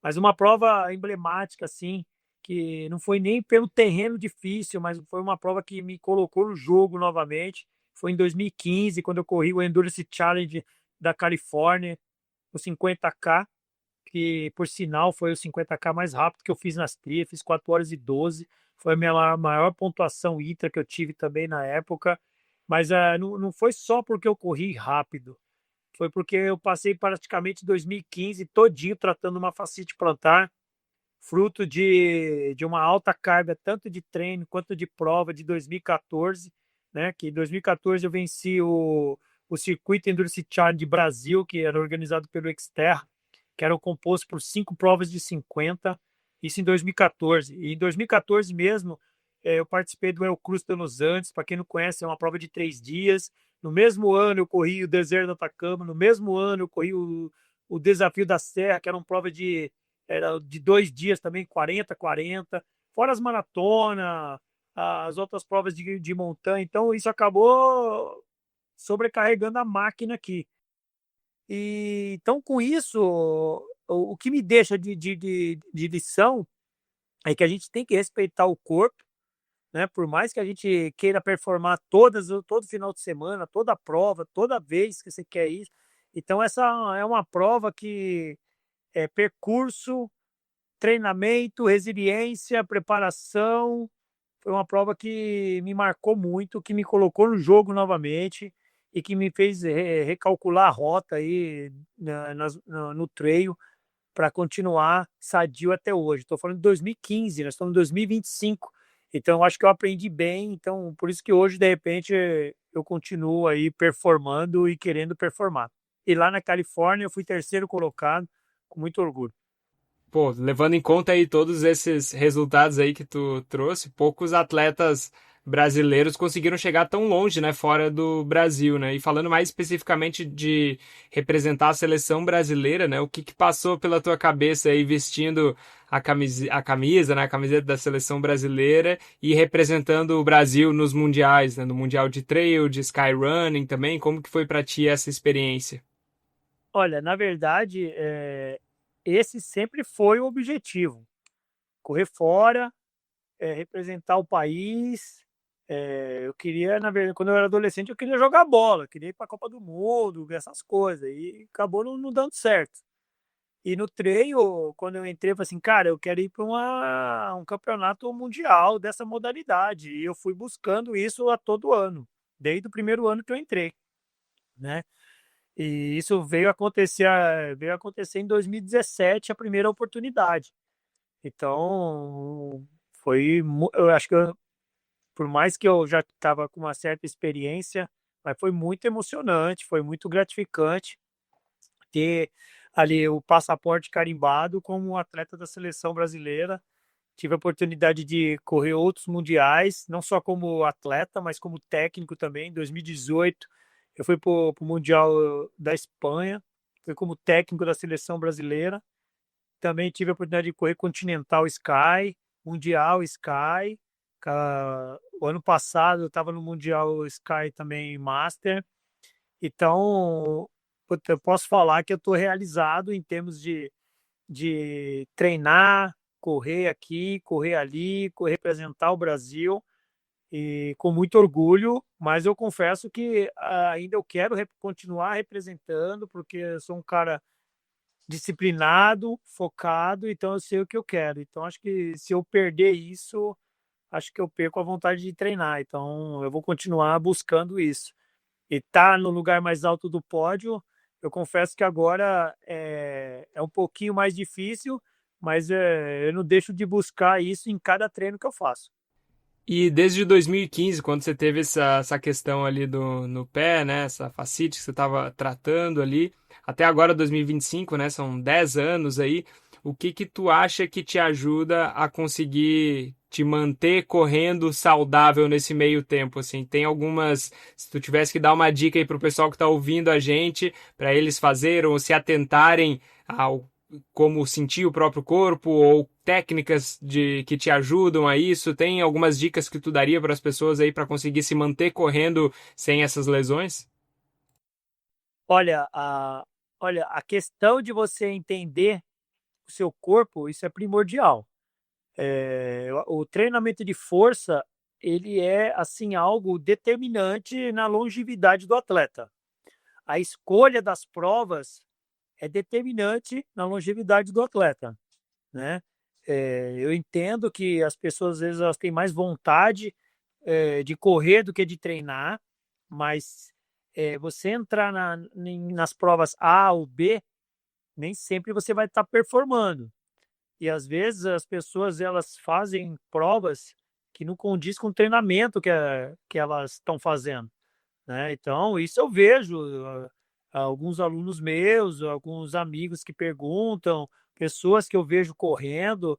Mas uma prova emblemática, assim, que não foi nem pelo terreno difícil, mas foi uma prova que me colocou no jogo novamente. Foi em 2015, quando eu corri o Endurance Challenge da Califórnia, o 50K, que por sinal foi o 50K mais rápido que eu fiz nas trilhas, fiz 4 horas e 12. Foi a minha maior pontuação ITRA que eu tive também na época. Mas não foi só porque eu corri rápido, foi porque eu passei praticamente 2015 todinho tratando uma fascite plantar, fruto de uma alta carga, tanto de treino quanto de prova de 2014, né? Que em 2014 eu venci o Circuito Endurance Challenge Brasil, que era organizado pelo Xterra, que era composto por 5 provas de 50, isso em 2014. E em 2014 mesmo, eu participei do El Cruz de Los Andes, para quem não conhece, é uma prova de 3 dias. No mesmo ano eu corri o Deserto do Atacama, no mesmo ano eu corri o Desafio da Serra, que era uma prova era de 2 dias também, 40, 40, fora as maratonas, as outras provas de montanha. Então, isso acabou sobrecarregando a máquina aqui. E, então, com isso, o que me deixa de lição é que a gente tem que respeitar o corpo, né? Por mais que a gente queira performar todo final de semana, toda prova, toda vez que você quer ir. Então, essa é uma prova que é percurso, treinamento, resiliência, preparação. Foi uma prova que me marcou muito, que me colocou no jogo novamente e que me fez recalcular a rota aí no trail para continuar sadio até hoje. Estou falando de 2015, nós estamos em 2025. Então, eu acho que eu aprendi bem. Então, por isso que hoje, de repente, eu continuo aí performando e querendo performar. E lá na Califórnia, eu fui terceiro colocado, com muito orgulho. Pô, levando em conta aí todos esses resultados aí que tu trouxe, poucos atletas brasileiros conseguiram chegar tão longe, né, fora do Brasil, né? E falando mais especificamente de representar a seleção brasileira, né? O que que passou pela tua cabeça aí vestindo a camisa, né, a camiseta da seleção brasileira e representando o Brasil nos mundiais, né, no Mundial de Trail, de Skyrunning também, como que foi para ti essa experiência? Olha, na verdade, esse sempre foi o objetivo. Correr fora, representar o país. Eu queria, na verdade, quando eu era adolescente, eu queria jogar bola, queria ir para a Copa do Mundo, essas coisas. E acabou não dando certo. E no treino, quando eu entrei, eu falei assim, cara, eu quero ir para um campeonato mundial dessa modalidade. E eu fui buscando isso a todo ano, desde o primeiro ano que eu entrei, né? E isso veio acontecer em 2017, a primeira oportunidade. Então, eu acho que por mais que eu já estava com uma certa experiência, mas foi muito emocionante, foi muito gratificante ter ali o passaporte carimbado como um atleta da seleção brasileira. Tive a oportunidade de correr outros mundiais, não só como atleta, mas como técnico também. Em 2018, Eu fui para o Mundial da Espanha, fui como técnico da seleção brasileira. Também tive a oportunidade de correr Continental Sky, Mundial Sky. O ano passado eu estava no Mundial Sky também Master. Então, puta, eu posso falar que eu estou realizado em termos de treinar, correr aqui, correr ali, correr, representar o Brasil e com muito orgulho, mas eu confesso que ainda eu quero continuar representando, porque eu sou um cara disciplinado, focado, então eu sei o que eu quero. Então acho que se eu perder isso, acho que eu perco a vontade de treinar. Então eu vou continuar buscando isso. E tá no lugar mais alto do pódio, eu confesso que agora é um pouquinho mais difícil, mas eu não deixo de buscar isso em cada treino que eu faço. E desde 2015, quando você teve essa questão ali no pé, né, essa fascite que você estava tratando ali, até agora 2025, né, são 10 anos aí, o que que tu acha que te ajuda a conseguir te manter correndo saudável nesse meio tempo, assim? Tem algumas, se tu tivesse que dar uma dica aí pro pessoal que tá ouvindo a gente, para eles fazerem ou se atentarem ao como sentir o próprio corpo ou técnicas que te ajudam a isso? Tem algumas dicas que tu daria para as pessoas aí para conseguir se manter correndo sem essas lesões? Olha, a questão de você entender o seu corpo, isso é primordial. O treinamento de força, ele é assim algo determinante na longevidade do atleta. A escolha das provas é determinante na longevidade do atleta, né? Eu entendo que as pessoas às vezes elas têm mais vontade de correr do que de treinar, mas você entrar nas provas A ou B, nem sempre você vai estar performando. E às vezes as pessoas elas fazem provas que não condiz com o treinamento que elas estão fazendo, né? Então, isso eu vejo alguns alunos meus, alguns amigos que perguntam, pessoas que eu vejo correndo,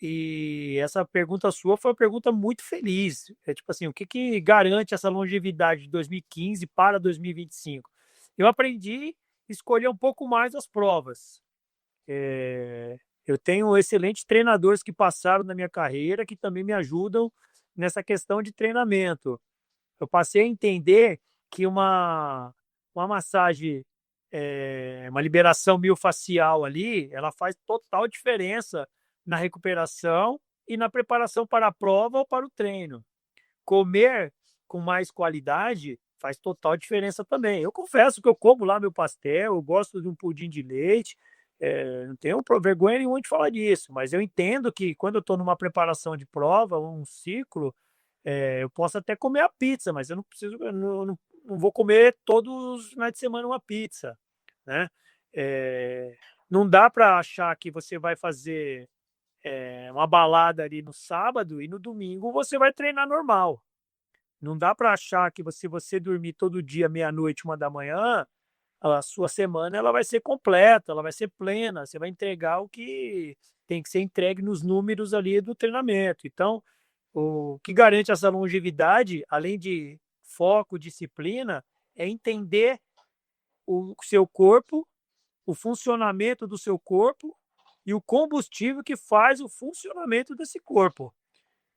e essa pergunta sua foi uma pergunta muito feliz. É tipo assim, o que que garante essa longevidade de 2015 para 2025? Eu aprendi a escolher um pouco mais as provas. Eu tenho excelentes treinadores que passaram na minha carreira que também me ajudam nessa questão de treinamento. Eu passei a entender que uma massagem, uma liberação miofascial ali, ela faz total diferença na recuperação e na preparação para a prova ou para o treino. Comer com mais qualidade faz total diferença também. Eu confesso que eu como lá meu pastel, eu gosto de um pudim de leite, não tenho vergonha nenhuma de falar disso, mas eu entendo que quando eu estou numa preparação de prova, um ciclo, eu posso até comer a pizza, mas eu não preciso, eu não vou comer todos os finais de semana uma pizza, né? Eh, não dá para achar que você vai fazer uma balada ali no sábado e no domingo você vai treinar normal. Não dá para achar que se você dormir todo dia meia-noite, 1 da manhã, a sua semana ela vai ser completa, ela vai ser plena, você vai entregar o que tem que ser entregue nos números ali do treinamento. Então, o que garante essa longevidade, além de foco, disciplina, é entender o seu corpo, o funcionamento do seu corpo e o combustível que faz o funcionamento desse corpo.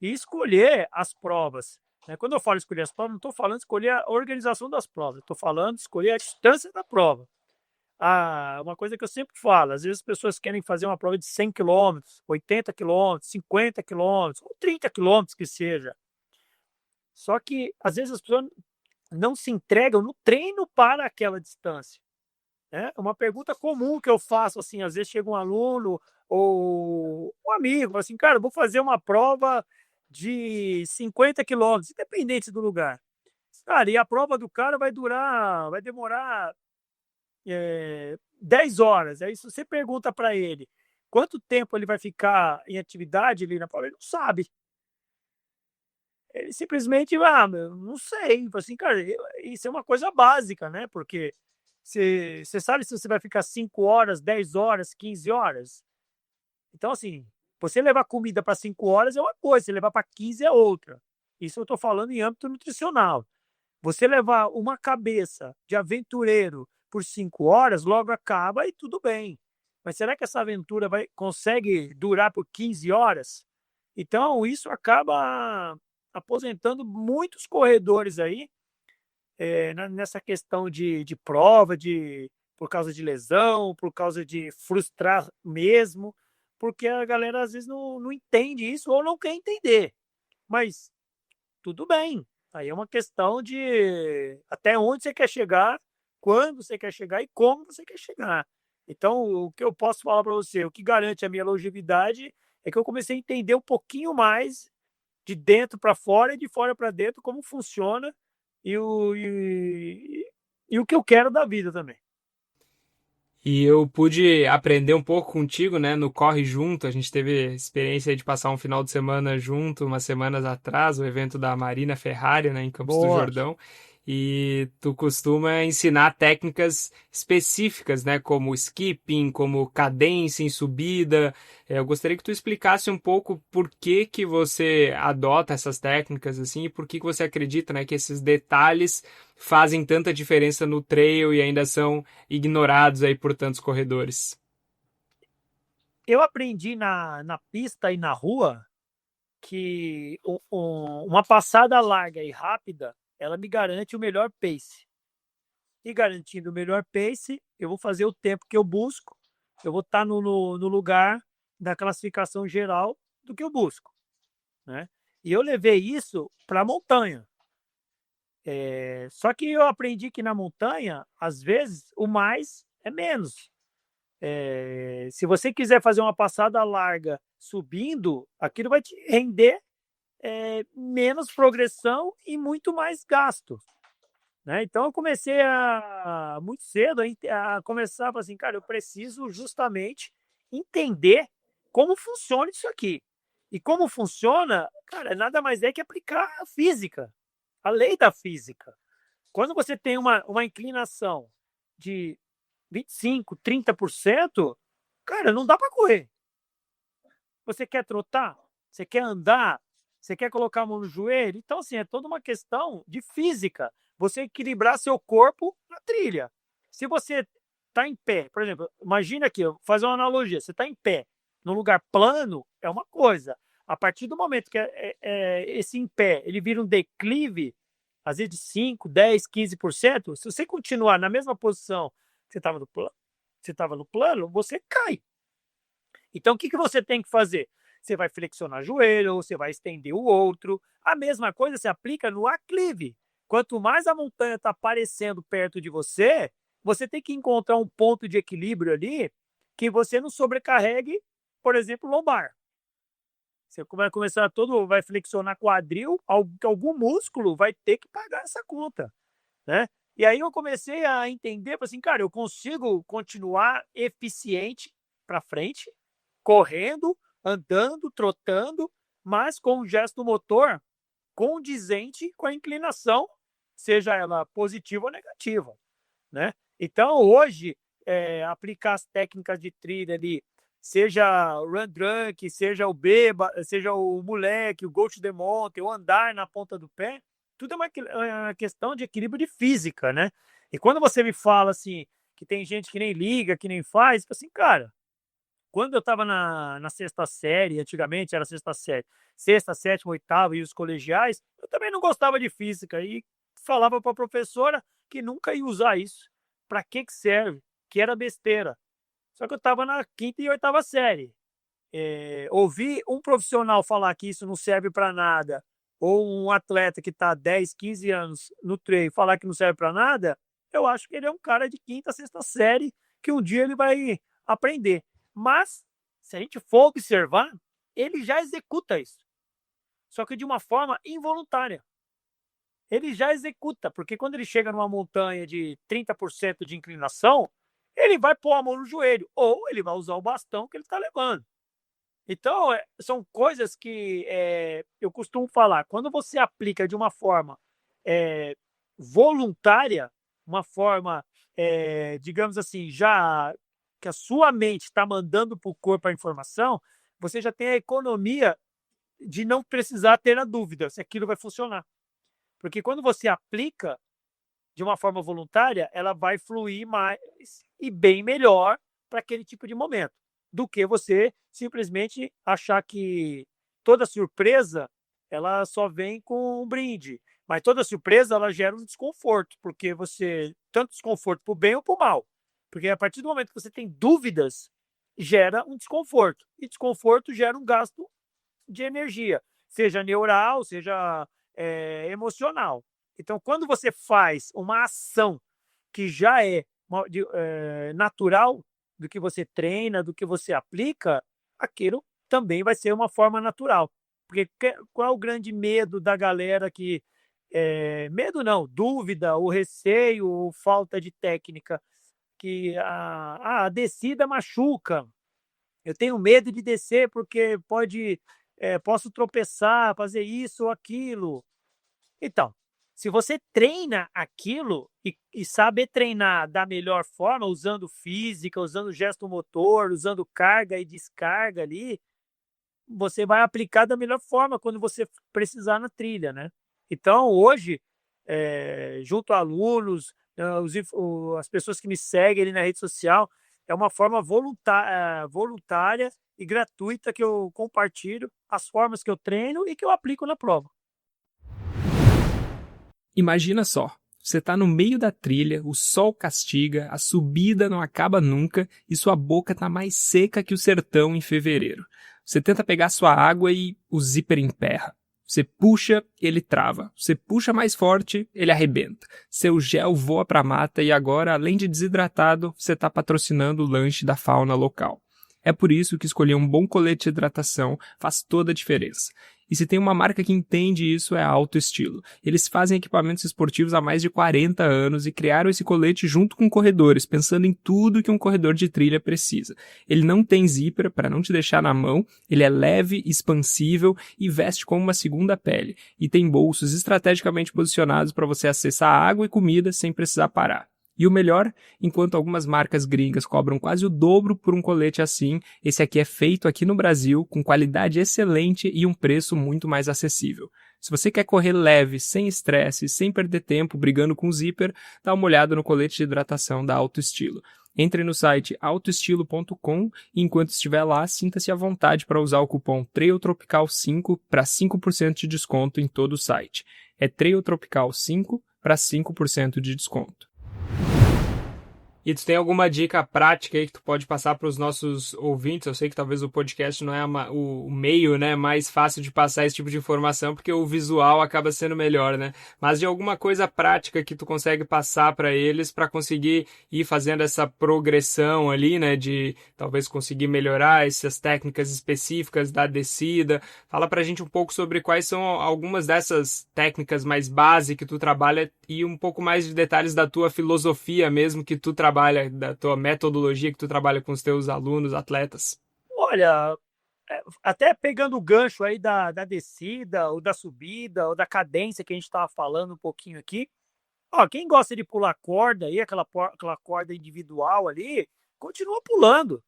E escolher as provas, né? Quando eu falo escolher as provas, não estou falando escolher a organização das provas, estou falando escolher a distância da prova. Uma coisa que eu sempre falo, às vezes as pessoas querem fazer uma prova de 100 quilômetros, 80 quilômetros, 50 quilômetros, ou 30 quilômetros que seja. Só que, às vezes, as pessoas não se entregam no treino para aquela distância. Né? Uma pergunta comum que eu faço, assim, às vezes chega um aluno ou um amigo, assim, cara, vou fazer uma prova de 50 quilômetros, independente do lugar. Cara, e a prova do cara vai demorar 10 horas. Aí, se você pergunta para ele quanto tempo ele vai ficar em atividade ali na prova, ele não sabe. Ele simplesmente, meu, não sei. Assim, cara, isso é uma coisa básica, né? Porque você sabe se você vai ficar 5 horas, 10 horas, 15 horas? Então, assim, você levar comida para 5 horas é uma coisa, você levar para 15 é outra. Isso eu estou falando em âmbito nutricional. Você levar uma cabeça de aventureiro por 5 horas, logo acaba e tudo bem. Mas será que essa aventura consegue durar por 15 horas? Então, isso acaba aposentando muitos corredores aí, nessa questão de prova, por causa de lesão, por causa de frustrar mesmo, porque a galera às vezes não entende isso ou não quer entender. Mas tudo bem. Aí é uma questão de até onde você quer chegar, quando você quer chegar e como você quer chegar. Então, o que eu posso falar para você, o que garante a minha longevidade é que eu comecei a entender um pouquinho mais de dentro para fora e de fora para dentro como funciona e o que eu quero da vida também. E eu pude aprender um pouco contigo, né, no Corre Junto. A gente teve a experiência de passar um final de semana junto, umas semanas atrás, o evento da Marina Ferrari, né, em Campos do Boa. Jordão. E tu costuma ensinar técnicas específicas, né, como skipping, como cadência em subida. Eu gostaria que tu explicasse um pouco por que que você adota essas técnicas assim e por que que você acredita, né, que esses detalhes fazem tanta diferença no trail e ainda são ignorados aí por tantos corredores. Eu aprendi na pista e na rua que uma passada larga e rápida, ela me garante o melhor pace. E garantindo o melhor pace, eu vou fazer o tempo que eu busco, eu vou estar no lugar da classificação geral do que eu busco, né? E eu levei isso para a montanha. Só que eu aprendi que na montanha, às vezes, o mais é menos. Se você quiser fazer uma passada larga subindo, aquilo vai te render menos progressão e muito mais gasto, né? Então eu comecei muito cedo a começar a falar assim, cara, eu preciso justamente entender como funciona isso aqui. E como funciona, cara, nada mais é que aplicar a física, a lei da física. Quando você tem uma inclinação de 25, 30%, cara, não dá para correr. Você quer trotar? Você quer andar? Você quer colocar a mão no joelho? Então, assim, é toda uma questão de física. Você equilibrar seu corpo na trilha. Se você está em pé, por exemplo, imagina aqui, eu vou fazer uma analogia. Você está em pé, num lugar plano, é uma coisa. A partir do momento que esse em pé ele vira um declive, às vezes de 5, 10, 15%, se você continuar na mesma posição que você estava no plano, você cai. Então, o que você tem que fazer? Você vai flexionar o joelho, você vai estender o outro. A mesma coisa se aplica no aclive. Quanto mais a montanha está aparecendo perto de você, você tem que encontrar um ponto de equilíbrio ali que você não sobrecarregue, por exemplo, lombar. Você vai começar vai flexionar quadril, algum músculo vai ter que pagar essa conta, né? E aí eu comecei a entender, assim, cara, eu consigo continuar eficiente para frente, correndo, andando, trotando, mas com um gesto motor condizente com a inclinação, seja ela positiva ou negativa, né? Então, hoje, aplicar as técnicas de trilha ali, seja o run drunk, seja o beba, seja o moleque, o go to the mountain, o andar na ponta do pé, tudo é uma questão de equilíbrio de física, né? E quando você me fala assim, que tem gente que nem liga, que nem faz, assim, cara, quando eu estava na sexta série, antigamente era sexta série, sexta, sétima, oitava e os colegiais, eu também não gostava de física e falava para a professora que nunca ia usar isso. Para que serve? Que era besteira. Só que eu estava na quinta e oitava série. Ouvir um profissional falar que isso não serve para nada, ou um atleta que está 10, 15 anos no treino falar que não serve para nada, eu acho que ele é um cara de quinta, sexta série que um dia ele vai aprender. Mas, se a gente for observar, ele já executa isso. Só que de uma forma involuntária. Ele já executa, porque quando ele chega numa montanha de 30% de inclinação, ele vai pôr a mão no joelho, ou ele vai usar o bastão que ele está levando. Então, são coisas que eu costumo falar. Quando você aplica de uma forma voluntária, uma forma, digamos assim, já que a sua mente está mandando para o corpo a informação, você já tem a economia de não precisar ter a dúvida se aquilo vai funcionar. Porque quando você aplica de uma forma voluntária, ela vai fluir mais e bem melhor para aquele tipo de momento, do que você simplesmente achar que toda surpresa ela só vem com um brinde. Mas toda surpresa ela gera um desconforto, porque você tanto desconforto para o bem ou para o mal. Porque a partir do momento que você tem dúvidas, gera um desconforto. E desconforto gera um gasto de energia, seja neural, seja emocional. Então, quando você faz uma ação que já é natural do que você treina, do que você aplica, aquilo também vai ser uma forma natural. Porque qual é o grande medo da galera que. Medo não, dúvida, o receio, ou falta de técnica, que a descida machuca. Eu tenho medo de descer porque posso tropeçar, fazer isso ou aquilo. Então, se você treina aquilo e saber treinar da melhor forma, usando física, usando gesto motor, usando carga e descarga ali, você vai aplicar da melhor forma quando você precisar na trilha, né? Então, hoje, junto a alunos, as pessoas que me seguem ali na rede social, é uma forma voluntária e gratuita que eu compartilho as formas que eu treino e que eu aplico na prova. Imagina só, você tá no meio da trilha, o sol castiga, a subida não acaba nunca e sua boca tá mais seca que o sertão em fevereiro. Você tenta pegar sua água e o zíper emperra. Você puxa, ele trava. Você puxa mais forte, ele arrebenta. Seu gel voa pra mata e agora, além de desidratado, você tá patrocinando o lanche da fauna local. É por isso que escolher um bom colete de hidratação faz toda a diferença. E se tem uma marca que entende isso é a Alto Estilo. Eles fazem equipamentos esportivos há mais de 40 anos e criaram esse colete junto com corredores, pensando em tudo que um corredor de trilha precisa. Ele não tem zíper para não te deixar na mão, ele é leve, expansível e veste como uma segunda pele. E tem bolsos estrategicamente posicionados para você acessar água e comida sem precisar parar. E o melhor, enquanto algumas marcas gringas cobram quase o dobro por um colete assim, esse aqui é feito aqui no Brasil, com qualidade excelente e um preço muito mais acessível. Se você quer correr leve, sem estresse, sem perder tempo brigando com o zíper, dá uma olhada no colete de hidratação da Alto Estilo. Entre no site autoestilo.com e enquanto estiver lá, sinta-se à vontade para usar o cupom TRAILTROPICAL5 para 5% de desconto em todo o site. É TRAILTROPICAL5 para 5% de desconto. E tu tem alguma dica prática aí que tu pode passar para os nossos ouvintes? Eu sei que talvez o podcast não é o meio, né, mais fácil de passar esse tipo de informação, porque o visual acaba sendo melhor, né? Mas de alguma coisa prática que tu consegue passar para eles para conseguir ir fazendo essa progressão ali, né, de talvez conseguir melhorar essas técnicas específicas da descida. Fala pra gente um pouco sobre quais são algumas dessas técnicas mais básicas que tu trabalha e um pouco mais de detalhes da tua filosofia mesmo que tu trabalha, da tua metodologia que tu trabalha com os teus alunos, atletas. Olha, até pegando o gancho aí da descida, ou da subida, ou da cadência que a gente estava falando um pouquinho aqui, ó, quem gosta de pular corda aí, aquela corda individual ali, continua pulando.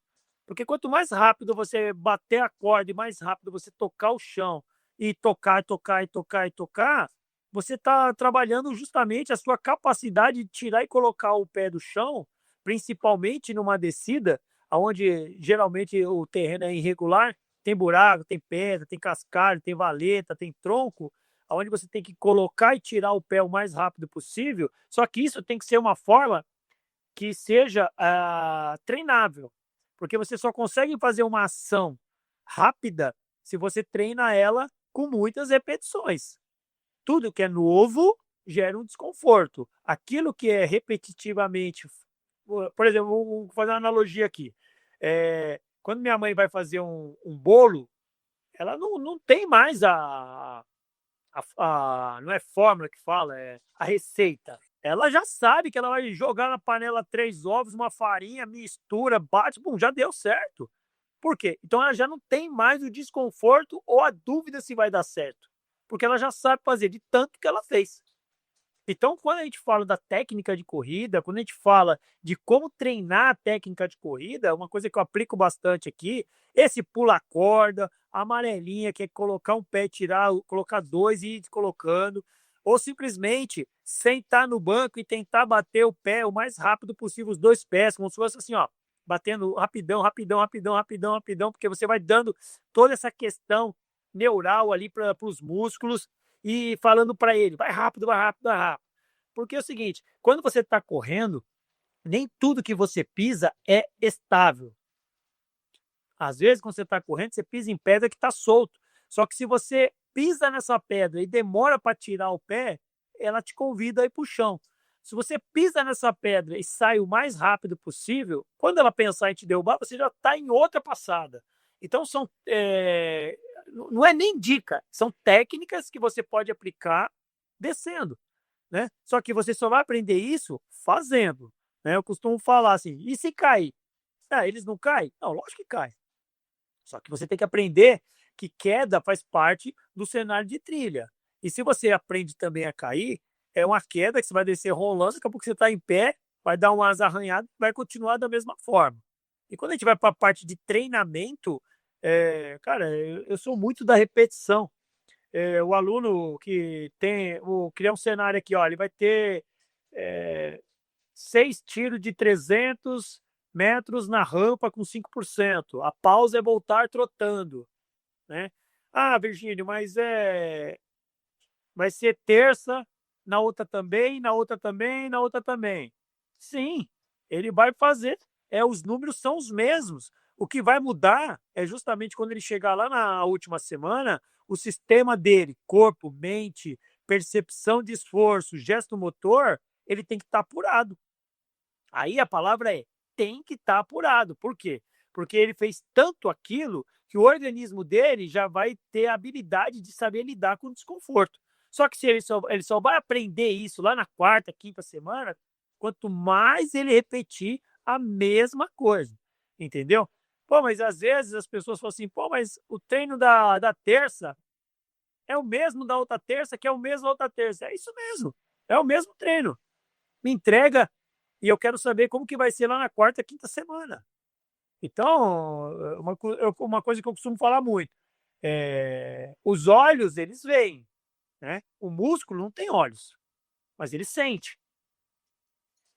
Porque quanto mais rápido você bater a corda e mais rápido você tocar o chão e tocar, tocar, e tocar, e tocar, você está trabalhando justamente a sua capacidade de tirar e colocar o pé do chão, principalmente numa descida, onde geralmente o terreno é irregular, tem buraco, tem pedra, tem cascalho, tem valeta, tem tronco, onde você tem que colocar e tirar o pé o mais rápido possível. Só que isso tem que ser uma forma que seja treinável, porque você só consegue fazer uma ação rápida se você treina ela com muitas repetições. Tudo que é novo gera um desconforto. Aquilo que é repetitivamente, por exemplo, vou fazer uma analogia aqui. Quando minha mãe vai fazer um bolo, ela não tem mais não é fórmula que fala, é a receita. Ela já sabe que ela vai jogar na panela 3 ovos, uma farinha, mistura, bate, bum, já deu certo. Por quê? Então ela já não tem mais o desconforto ou a dúvida se vai dar certo. Porque ela já sabe fazer de tanto que ela fez. Então, quando a gente fala da técnica de corrida, quando a gente fala de como treinar a técnica de corrida, uma coisa que eu aplico bastante aqui, esse pula-corda, a amarelinha, que é colocar um pé, tirar, colocar dois e ir colocando. ou simplesmente sentar no banco e tentar bater o pé o mais rápido possível, os dois pés, como se fosse assim, ó, batendo rapidão, rapidão, rapidão, rapidão, rapidão, porque você vai dando toda essa questão neural ali para os músculos e falando para ele, vai rápido, vai rápido, vai rápido. Porque é o seguinte, quando você está correndo, nem tudo que você pisa é estável. Às vezes, quando você está correndo, você pisa em pedra que está solto. Só que se você pisa nessa pedra e demora para tirar o pé, ela te convida a ir para o chão. Se você pisa nessa pedra e sai o mais rápido possível, quando ela pensar em te derrubar, você já está em outra passada. Então, não é nem dica, são técnicas que você pode aplicar descendo. Né? Só que você só vai aprender isso fazendo. Né? Eu costumo falar assim, e se cair? Ah, eles não caem? Não, lógico que cai. Só que você tem que aprender que queda faz parte do cenário de trilha. E se você aprende também a cair, é uma queda que você vai descer rolando, daqui a pouco você está em pé, vai dar umas arranhadas, vai continuar da mesma forma. E quando a gente vai para a parte de treinamento, cara, eu sou muito da repetição. O aluno que tem, vou criar um cenário aqui, ó, ele vai ter 6 tiros de 300 metros na rampa com 5%. A pausa é voltar trotando, né? Ah, Virgínio, mas vai ser terça, na outra também, na outra também, na outra também. Sim, ele vai fazer. Os números são os mesmos. O que vai mudar é justamente quando ele chegar lá na última semana, o sistema dele, corpo, mente, percepção de esforço, gesto motor, ele tem que estar apurado. Aí a palavra é tem que estar apurado. Por quê? Porque ele fez tanto aquilo que o organismo dele já vai ter a habilidade de saber lidar com o desconforto. Só que se ele só vai aprender isso lá na quarta, quinta semana, quanto mais ele repetir a mesma coisa. Entendeu? Pô, mas às vezes as pessoas falam assim, pô, mas o treino da terça é o mesmo da outra terça, que é o mesmo da outra terça. É isso mesmo. É o mesmo treino. Me entrega e eu quero saber como que vai ser lá na quarta, quinta semana. Então, uma coisa que eu costumo falar muito, os olhos, eles veem, né? O músculo não tem olhos, mas ele sente.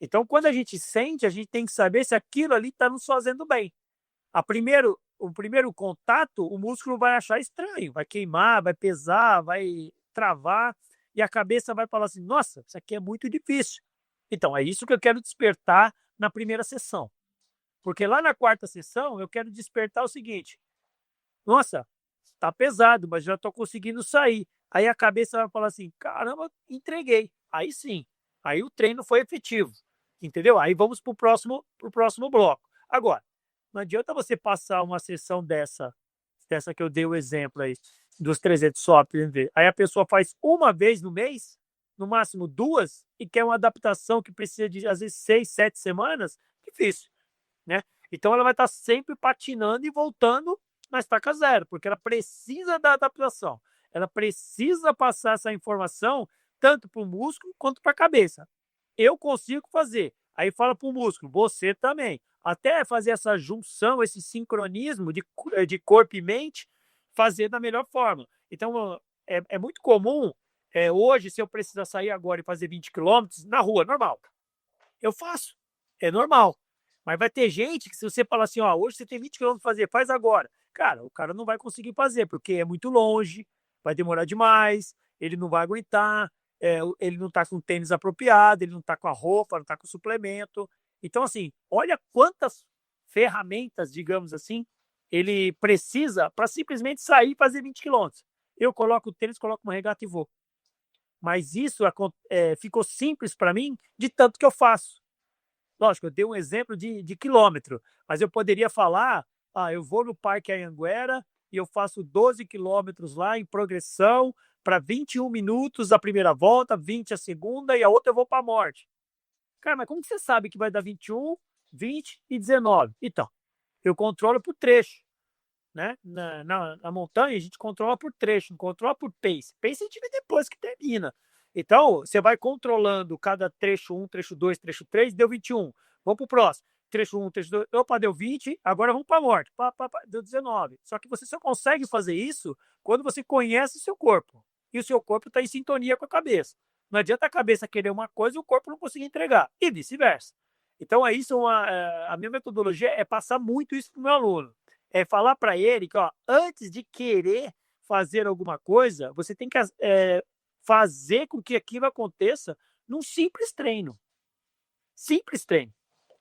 Então, quando a gente sente, a gente tem que saber se aquilo ali está nos fazendo bem. O primeiro contato, o músculo vai achar estranho, vai queimar, vai pesar, vai travar, e a cabeça vai falar assim, nossa, isso aqui é muito difícil. Então, é isso que eu quero despertar na primeira sessão. Porque lá na quarta sessão, eu quero despertar o seguinte, nossa, tá pesado, mas já estou conseguindo sair. Aí a cabeça vai falar assim, caramba, entreguei. Aí sim, aí o treino foi efetivo, entendeu? Aí vamos pro próximo bloco. Agora, não adianta você passar uma sessão dessa que eu dei o exemplo aí, dos 300 software, aí a pessoa faz uma vez no mês, no máximo 2, e quer uma adaptação que precisa de, às vezes, 6, 7 semanas, difícil, né? Então ela vai estar sempre patinando e voltando na estaca zero, porque ela precisa da adaptação. Ela precisa passar essa informação tanto para o músculo quanto para a cabeça. Eu consigo fazer. Aí fala para o músculo, você também. Até fazer essa junção, esse sincronismo de corpo e mente, fazer da melhor forma. Então, é muito comum, hoje, se eu precisar sair agora e fazer 20 quilômetros na rua, normal. Eu faço, é normal. Mas vai ter gente que se você falar assim, ó, hoje você tem 20 quilômetros para fazer, faz agora. Cara, o cara não vai conseguir fazer, porque é muito longe, vai demorar demais, ele não vai aguentar, ele não está com o tênis apropriado, ele não está com a roupa, não está com o suplemento. Então, assim, olha quantas ferramentas, digamos assim, ele precisa para simplesmente sair e fazer 20 quilômetros. Eu coloco o tênis, coloco uma regata e vou. Mas isso ficou simples para mim de tanto que eu faço. Lógico, eu dei um exemplo de quilômetro, mas eu poderia falar, eu vou no Parque Anhanguera e eu faço 12 quilômetros lá em progressão para 21 minutos a primeira volta, 20 a segunda e a outra eu vou para a morte. Cara, mas como que você sabe que vai dar 21, 20 e 19? Então, eu controlo por trecho. Né? Na montanha, a gente controla por trecho, não controla por pace. Pace a gente vê depois que termina. Então, você vai controlando cada trecho 1, trecho 2, trecho 3, deu 21. Vamos para o próximo. Trecho 1, trecho 2, opa, deu 20, agora vamos para a morte. Deu 19. Só que você só consegue fazer isso quando você conhece o seu corpo. e o seu corpo está em sintonia com a cabeça. Não adianta a cabeça querer uma coisa e o corpo não conseguir entregar, e vice-versa. Então, a minha metodologia é passar muito isso para o meu aluno. É falar para ele que, ó, antes de querer fazer alguma coisa, você tem que fazer com que aquilo aconteça num simples treino. Simples treino.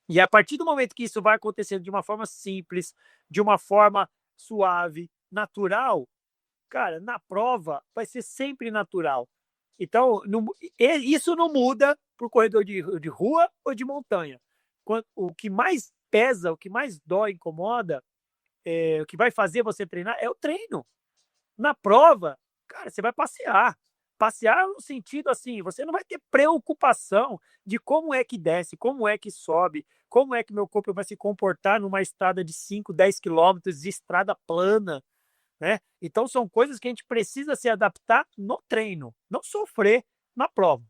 E a partir do momento que isso vai acontecendo de uma forma simples, de uma forma suave, natural, cara, na prova vai ser sempre natural. Então, isso não muda para o corredor de rua ou de montanha. O que mais pesa, o que mais dói, incomoda, o que vai fazer você treinar é o treino. Na prova, cara, você vai passear. Passear no sentido assim, você não vai ter preocupação de como é que desce, como é que sobe, como é que meu corpo vai se comportar numa estrada de 5, 10 quilômetros de estrada plana, né? Então são coisas que a gente precisa se adaptar no treino, não sofrer na prova.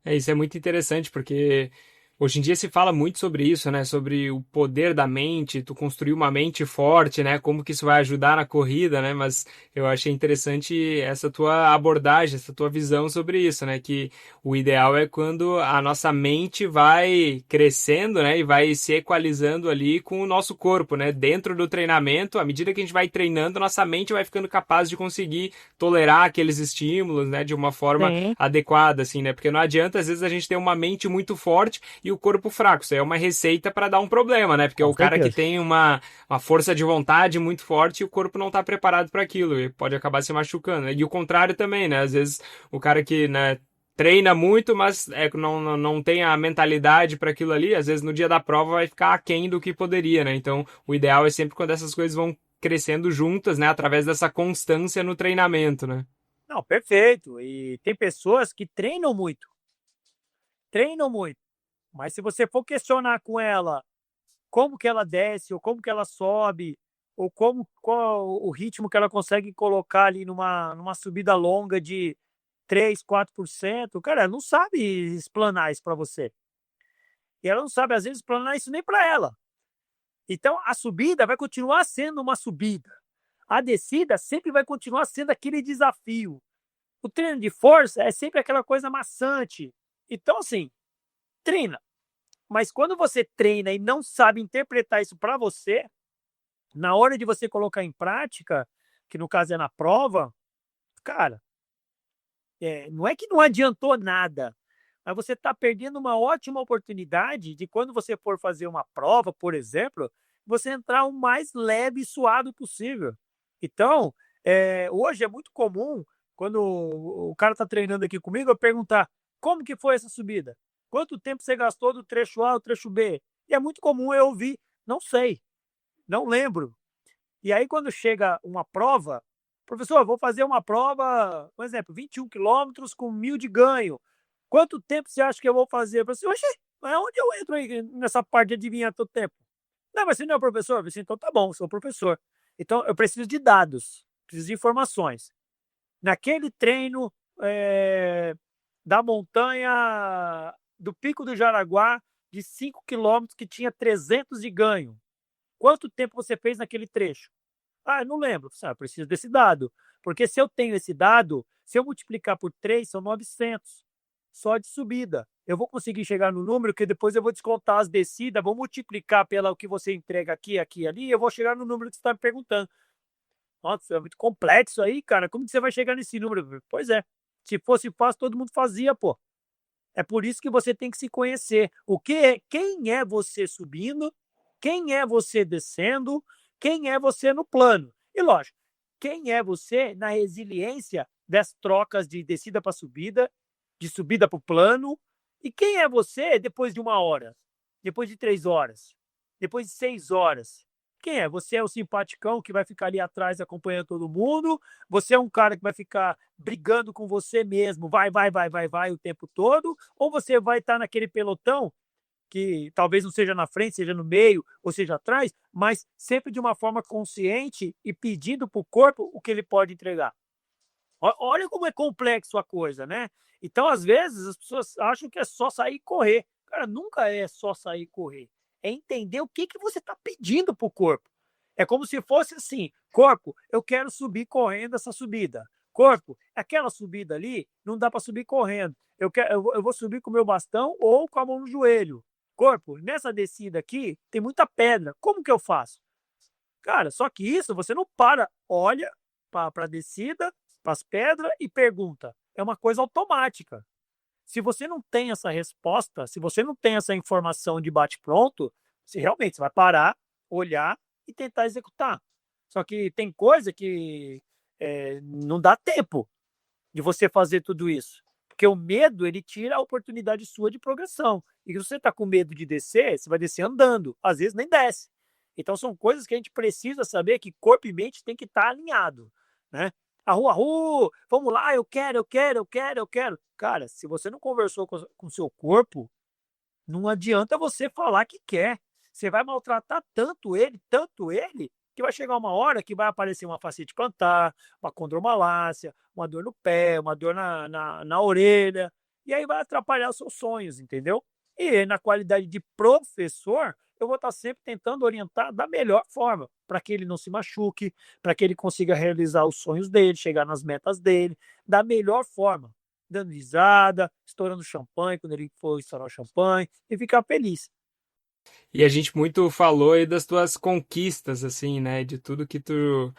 Isso é muito interessante, porque hoje em dia se fala muito sobre isso, né? Sobre o poder da mente, tu construir uma mente forte, né? Como que isso vai ajudar na corrida, né? Mas eu achei interessante essa tua abordagem, essa tua visão sobre isso, né? Que o ideal é quando a nossa mente vai crescendo, né? E vai se equalizando ali com o nosso corpo, né? Dentro do treinamento, à medida que a gente vai treinando, nossa mente vai ficando capaz de conseguir tolerar aqueles estímulos, né? De uma forma Sim, adequada, assim, né? Porque não adianta, às vezes, a gente ter uma mente muito forte e o corpo fraco. Isso aí é uma receita para dar um problema, né? Porque com o cara que certeza. tem uma força de vontade muito forte e o corpo não está preparado para aquilo e pode acabar se machucando. E o contrário também, né? Às vezes o cara que, né, treina muito, mas não tem a mentalidade para aquilo ali, às vezes no dia da prova vai ficar aquém do que poderia, né? Então o ideal é sempre quando essas coisas vão crescendo juntas, né? Através dessa constância no treinamento, né? Não, perfeito. E tem pessoas que treinam muito, mas se você for questionar com ela como que ela desce, ou como que ela sobe, ou qual o ritmo que ela consegue colocar ali numa subida longa de 3, 4%, cara, ela não sabe explanar isso para você. E ela não sabe, às vezes, explanar isso nem para ela. Então, a subida vai continuar sendo uma subida. A descida sempre vai continuar sendo aquele desafio. O treino de força é sempre aquela coisa maçante. Então, assim, treina. Mas quando você treina e não sabe interpretar isso para você, na hora de você colocar em prática, que no caso é na prova, cara, não é que não adiantou nada, mas você está perdendo uma ótima oportunidade de quando você for fazer uma prova, por exemplo, você entrar o mais leve e suado possível. Então, hoje é muito comum, quando o cara está treinando aqui comigo, eu perguntar como que foi essa subida? Quanto tempo você gastou do trecho A ao trecho B? E é muito comum eu ouvir, não sei, não lembro. E aí, quando chega uma prova, professor, vou fazer uma prova, por exemplo, 21 quilômetros com 1.000 de ganho. Quanto tempo você acha que eu vou fazer? Eu falei assim, oxe, onde eu entro aí nessa parte de adivinhar todo tempo? Não, mas você não é o professor? Eu falei assim, então tá bom, sou o professor. Então, eu preciso de dados, preciso de informações. Naquele treino da montanha do Pico do Jaraguá, de 5 quilômetros, que tinha 300 de ganho. Quanto tempo você fez naquele trecho? Ah, eu não lembro. Eu preciso desse dado. Porque se eu tenho esse dado, se eu multiplicar por 3, são 900. Só de subida. Eu vou conseguir chegar no número que depois eu vou descontar as descidas, vou multiplicar pelo que você entrega aqui, aqui, ali, e eu vou chegar no número que você está me perguntando. Nossa, é muito complexo aí, cara. Como que você vai chegar nesse número? Pois é. Se fosse fácil, todo mundo fazia, pô. É por isso que você tem que se conhecer. Quem é você subindo, quem é você descendo, quem é você no plano. E lógico, quem é você na resiliência das trocas de descida para subida, de subida para o plano, e quem é você depois de 1 hora, depois de 3 horas, depois de 6 horas. Quem é? Você é o simpaticão que vai ficar ali atrás acompanhando todo mundo? Você é um cara que vai ficar brigando com você mesmo, vai o tempo todo? Ou você vai estar naquele pelotão que talvez não seja na frente, seja no meio ou seja atrás, mas sempre de uma forma consciente e pedindo para o corpo o que ele pode entregar? Olha como é complexo a coisa, né? Então, às vezes, as pessoas acham que é só sair e correr. Cara, nunca é só sair e correr. É entender o que você está pedindo para o corpo. É como se fosse assim: corpo, eu quero subir correndo essa subida. Corpo, aquela subida ali, não dá para subir correndo. Eu vou subir com o meu bastão ou com a mão no joelho. Corpo, nessa descida aqui, tem muita pedra. Como que eu faço? Cara, só que isso você não para, olha para a descida, para as pedras e pergunta. É uma coisa automática. Se você não tem essa resposta, se você não tem essa informação de bate-pronto, você realmente vai parar, olhar e tentar executar. Só que tem coisa que não dá tempo de você fazer tudo isso. Porque o medo, ele tira a oportunidade sua de progressão. E se você está com medo de descer, você vai descer andando. Às vezes nem desce. Então são coisas que a gente precisa saber que corpo e mente tem que estar alinhado, né? Arru, vamos lá, eu quero, eu quero, eu quero, eu quero. Cara, se você não conversou com o seu corpo, não adianta você falar que quer. Você vai maltratar tanto ele, que vai chegar uma hora que vai aparecer uma fascite plantar, uma condromalácia, uma dor no pé, uma dor na orelha, e aí vai atrapalhar os seus sonhos, entendeu? E na qualidade de professor, eu vou estar sempre tentando orientar da melhor forma, para que ele não se machuque, para que ele consiga realizar os sonhos dele, chegar nas metas dele, da melhor forma, dando risada, estourando champanhe quando ele for estourar o champanhe e ficar feliz. E a gente muito falou aí das tuas conquistas, assim, né? De tudo que tu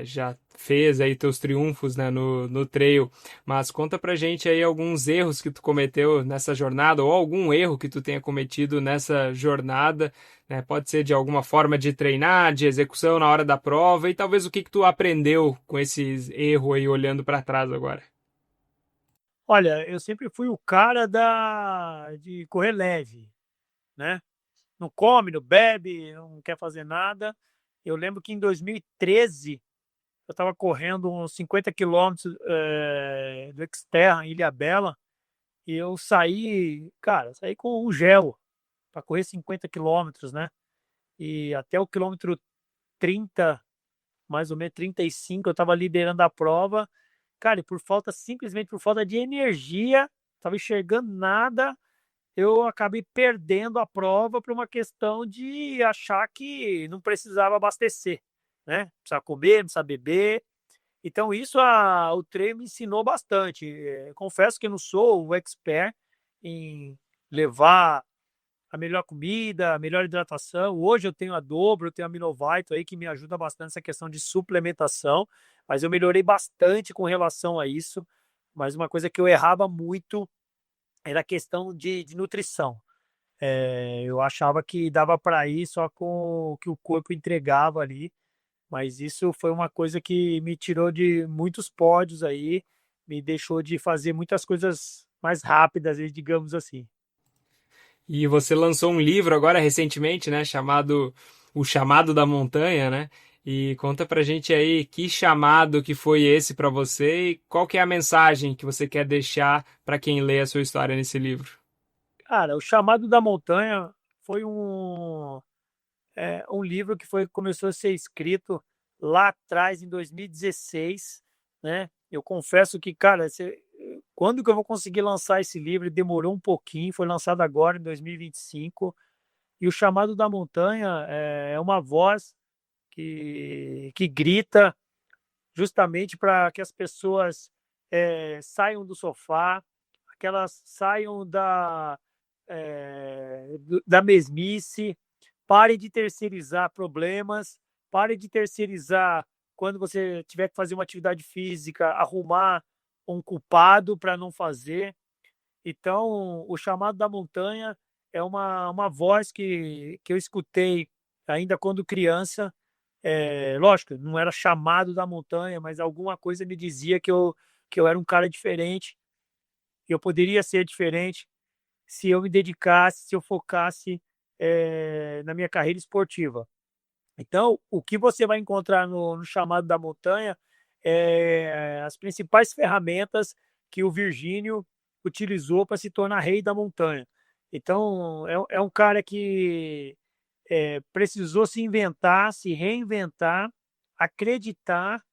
já fez aí, teus triunfos, né, no trail. Mas conta pra gente aí alguns erros que tu cometeu nessa jornada, ou algum erro que tu tenha cometido nessa jornada, né? Pode ser de alguma forma de treinar, de execução na hora da prova, e talvez o que que tu aprendeu com esses erros aí, olhando para trás agora. Olha, eu sempre fui o cara de correr leve, né? Não come, não bebe, não quer fazer nada. Eu lembro que em 2013 eu estava correndo uns 50 quilômetros do Xterra, em Ilhabela, e eu saí, cara, saí com um gel para correr 50 quilômetros, né? E até o quilômetro 30, mais ou menos 35, eu estava liderando a prova. Cara, e simplesmente por falta de energia, estava enxergando nada, eu acabei perdendo a prova por uma questão de achar que não precisava abastecer, né? Não precisava comer, não precisava beber. Então, o treino me ensinou bastante. Confesso que eu não sou o expert em levar a melhor comida, a melhor hidratação. Hoje eu tenho a Dobro, eu tenho a Minovite aí que me ajuda bastante nessa questão de suplementação, mas eu melhorei bastante com relação a isso. Mas uma coisa que eu errava muito era a questão de nutrição. Eu achava que dava para ir só com o que o corpo entregava ali, mas isso foi uma coisa que me tirou de muitos pódios aí, me deixou de fazer muitas coisas mais rápidas, digamos assim. E você lançou um livro agora recentemente, né, chamado O Chamado da Montanha, né? E conta pra gente aí que chamado que foi esse para você e qual que é a mensagem que você quer deixar para quem lê a sua história nesse livro. Cara, o Chamado da Montanha foi um livro que começou a ser escrito lá atrás, em 2016, né? Eu confesso que, cara, quando que eu vou conseguir lançar esse livro? Demorou um pouquinho, foi lançado agora, em 2025. E o Chamado da Montanha é uma voz que grita justamente para que as pessoas saiam do sofá, que elas saiam da mesmice, parem de terceirizar problemas, parem de terceirizar quando você tiver que fazer uma atividade física, arrumar um culpado para não fazer. Então, o Chamado da Montanha é uma voz que eu escutei ainda quando criança. Lógico, não era chamado da montanha, mas alguma coisa me dizia que eu era um cara diferente, que eu poderia ser diferente se eu me dedicasse, se eu focasse na minha carreira esportiva. Então, o que você vai encontrar no Chamado da Montanha é as principais ferramentas que o Virgínio utilizou para se tornar rei da montanha. Então, é um cara que precisou se inventar, se reinventar, acreditar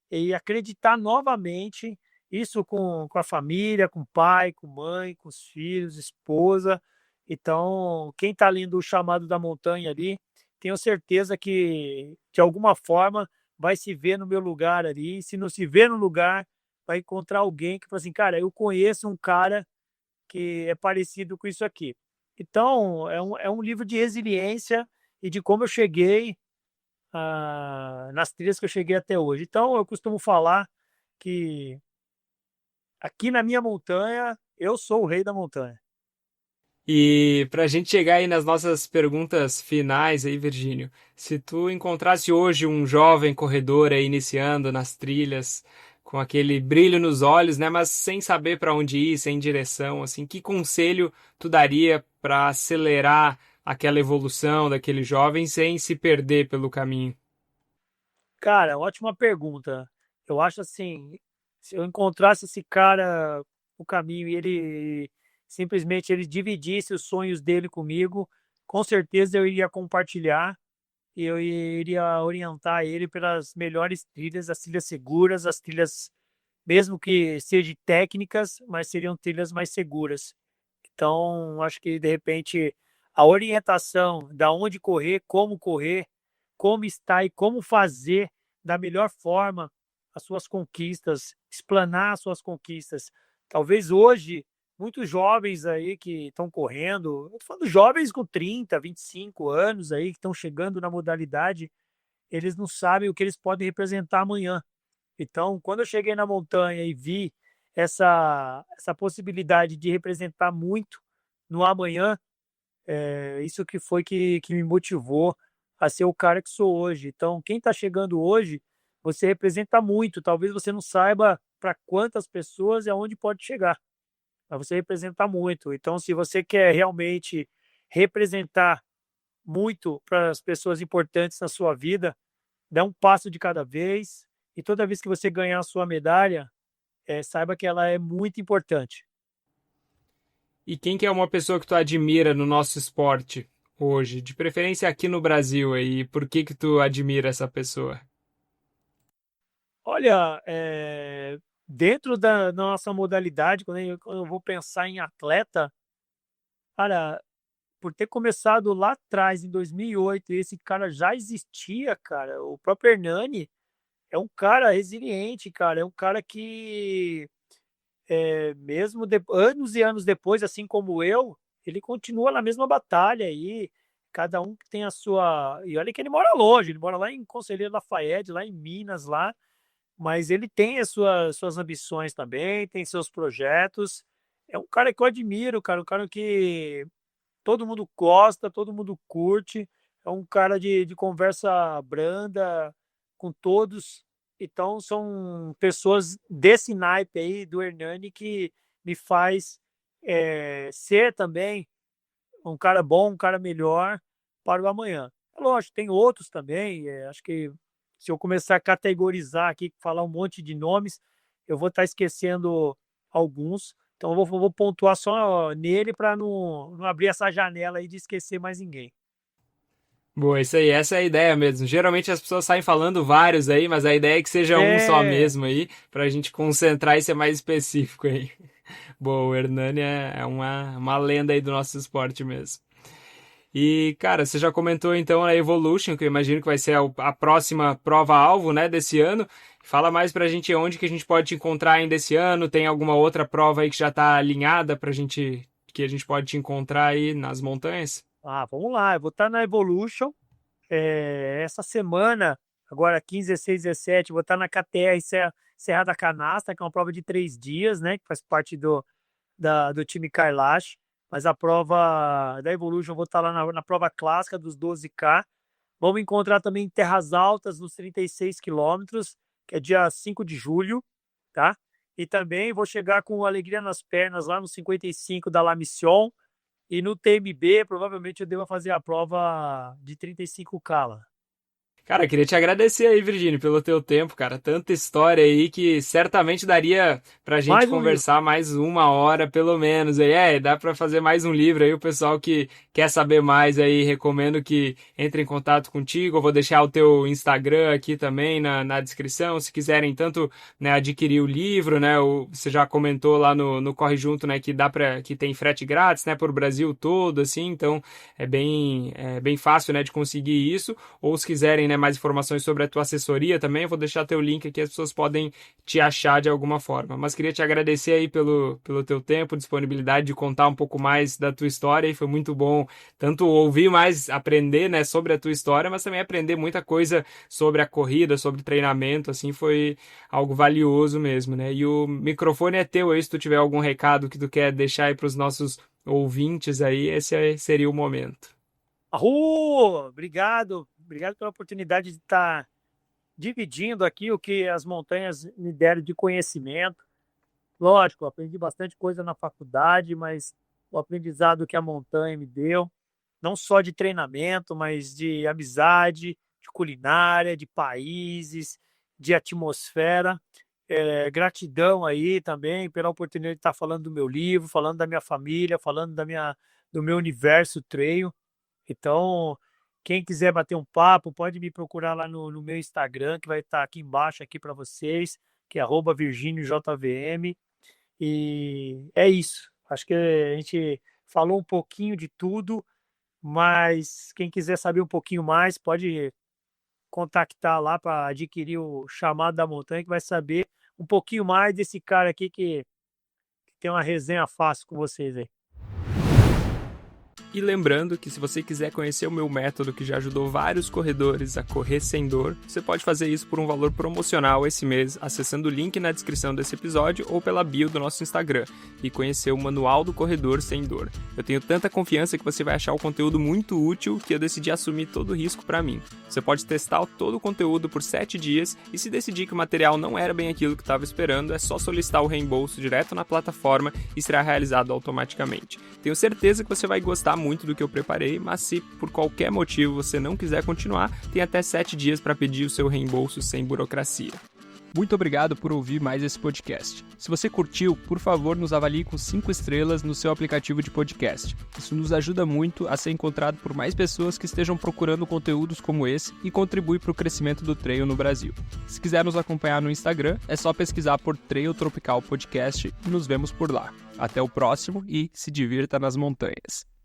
e acreditar novamente, isso com a família, com o pai, com mãe, com os filhos, esposa. Então, quem está lendo o Chamado da Montanha ali, tenho certeza que, de alguma forma, vai se ver no meu lugar ali. Se não se vê no lugar, vai encontrar alguém que fala assim: "Cara, eu conheço um cara que é parecido com isso aqui". Então, é um livro de resiliência e de como eu cheguei, nas trilhas que eu cheguei até hoje. Então eu costumo falar que aqui na minha montanha, eu sou o rei da montanha. E para a gente chegar aí nas nossas perguntas finais aí, Virgínio, se tu encontrasse hoje um jovem corredor aí iniciando nas trilhas, com aquele brilho nos olhos, né, mas sem saber para onde ir, sem direção, assim, que conselho tu daria para acelerar aquela evolução daquele jovem sem se perder pelo caminho? Cara, ótima pergunta. Eu acho assim, se eu encontrasse esse cara no caminho e ele simplesmente ele dividisse os sonhos dele comigo, com certeza eu iria compartilhar e eu iria orientar ele pelas melhores trilhas, as trilhas seguras, as trilhas mesmo que sejam técnicas, mas seriam trilhas mais seguras. Então, acho que de repente a orientação da onde correr, como estar e como fazer da melhor forma as suas conquistas, explanar as suas conquistas. Talvez hoje, muitos jovens aí que estão correndo, eu tô falando jovens com 30, 25 anos aí, que estão chegando na modalidade, eles não sabem o que eles podem representar amanhã. Então, quando eu cheguei na montanha e vi essa possibilidade de representar muito no amanhã, isso que foi que me motivou a ser o cara que sou hoje. Então, quem está chegando hoje, você representa muito. Talvez você não saiba para quantas pessoas e aonde pode chegar, mas você representa muito. Então, se você quer realmente representar muito para as pessoas importantes na sua vida, dá um passo de cada vez e toda vez que você ganhar a sua medalha, saiba que ela é muito importante. E quem que é uma pessoa que tu admira no nosso esporte hoje? De preferência aqui no Brasil aí, por que que tu admira essa pessoa? Olha, dentro da nossa modalidade, quando eu vou pensar em atleta, cara, por ter começado lá atrás, em 2008, e esse cara já existia, cara, o próprio Hernani é um cara resiliente, cara, é um cara que, mesmo anos e anos depois, assim como eu, ele continua na mesma batalha aí, cada um tem a sua. E olha que ele mora longe, ele mora lá em Conselheiro Lafayette, lá em Minas, lá. Mas ele tem as suas ambições também, tem seus projetos. É um cara que eu admiro, cara, um cara que todo mundo gosta, todo mundo curte. É um cara de conversa branda com todos. Então são pessoas desse naipe aí do Hernani que me faz, ser também um cara bom, um cara melhor para o amanhã. É lógico, tem outros também, acho que se eu começar a categorizar aqui, falar um monte de nomes, eu vou estar esquecendo alguns. Então eu vou pontuar só nele para não abrir essa janela aí de esquecer mais ninguém. Boa, isso aí, essa é a ideia mesmo. Geralmente as pessoas saem falando vários aí, mas a ideia é que seja um só É, mesmo aí, pra gente concentrar e ser mais específico aí. Boa, o Hernani é uma lenda aí do nosso esporte mesmo. E, cara, você já comentou então a Evolution, que eu imagino que vai ser a próxima prova-alvo, né, desse ano. Fala mais pra gente onde que a gente pode te encontrar ainda esse ano. Tem alguma outra prova aí que já tá alinhada pra gente, que a gente pode te encontrar aí nas montanhas? vamos lá, eu vou estar na Evolution. Essa semana, agora 15, 16, 17, vou estar na KTR Serra da Canastra, que é uma prova de 3 dias, né? Que faz parte do time Kailash. Mas a prova da Evolution, eu vou estar lá na prova clássica dos 12K. Vamos encontrar também em Terras Altas, nos 36 quilômetros, que é dia 5 de julho, tá? E também vou chegar com alegria nas pernas lá no 55 da La Mission. E no TMB, provavelmente eu devo fazer a prova de 35K lá. Cara, queria te agradecer aí, Virgínia, pelo teu tempo, cara. Tanta história aí que certamente daria pra gente Mais um livro. conversar mais uma hora, pelo menos. Aí, dá pra fazer mais um livro aí. O pessoal que quer saber mais aí, recomendo que entre em contato contigo. Eu vou deixar o teu Instagram aqui também na descrição. Se quiserem tanto, né, adquirir o livro, né? Você já comentou lá no Corre Junto, né, que que tem frete grátis, né, por Brasil todo, assim. Então, é bem fácil, né, de conseguir isso. Ou se quiserem, né, quiser mais informações sobre a tua assessoria também, eu vou deixar teu link aqui, as pessoas podem te achar de alguma forma. Mas queria te agradecer aí pelo teu tempo, disponibilidade de contar um pouco mais da tua história, e foi muito bom tanto ouvir mais, aprender, né, sobre a tua história, mas também aprender muita coisa sobre a corrida, sobre treinamento, assim, foi algo valioso mesmo, né? E o microfone é teu aí, se tu tiver algum recado que tu quer deixar aí para os nossos ouvintes aí, esse aí seria o momento. Obrigado pela oportunidade de estar dividindo aqui o que as montanhas me deram de conhecimento. Lógico, eu aprendi bastante coisa na faculdade, mas o aprendizado que a montanha me deu, não só de treinamento, mas de amizade, de culinária, de países, de atmosfera. Gratidão aí também pela oportunidade de estar falando do meu livro, falando da minha família, falando do meu universo trail. Então, quem quiser bater um papo, pode me procurar lá no meu Instagram, que vai estar aqui embaixo aqui para vocês, que é @virginiojvm. E é isso. Acho que a gente falou um pouquinho de tudo, mas quem quiser saber um pouquinho mais, pode contactar lá para adquirir o Chamado da Montanha, que vai saber um pouquinho mais desse cara aqui que tem uma resenha fácil com vocês aí. E lembrando que se você quiser conhecer o meu método que já ajudou vários corredores a correr sem dor, você pode fazer isso por um valor promocional esse mês, acessando o link na descrição desse episódio ou pela bio do nosso Instagram, e conhecer o Manual do Corredor Sem Dor. Eu tenho tanta confiança que você vai achar o conteúdo muito útil que eu decidi assumir todo o risco para mim. Você pode testar todo o conteúdo por 7 dias e se decidir que o material não era bem aquilo que estava esperando, é só solicitar o reembolso direto na plataforma e será realizado automaticamente. Tenho certeza que você vai gostar muito do que eu preparei, mas se por qualquer motivo você não quiser continuar, tem até 7 dias para pedir o seu reembolso sem burocracia. Muito obrigado por ouvir mais esse podcast. Se você curtiu, por favor, nos avalie com 5 estrelas no seu aplicativo de podcast. Isso nos ajuda muito a ser encontrado por mais pessoas que estejam procurando conteúdos como esse e contribui para o crescimento do trail no Brasil. Se quiser nos acompanhar no Instagram, é só pesquisar por Trail Tropical Podcast e nos vemos por lá. Até o próximo e se divirta nas montanhas.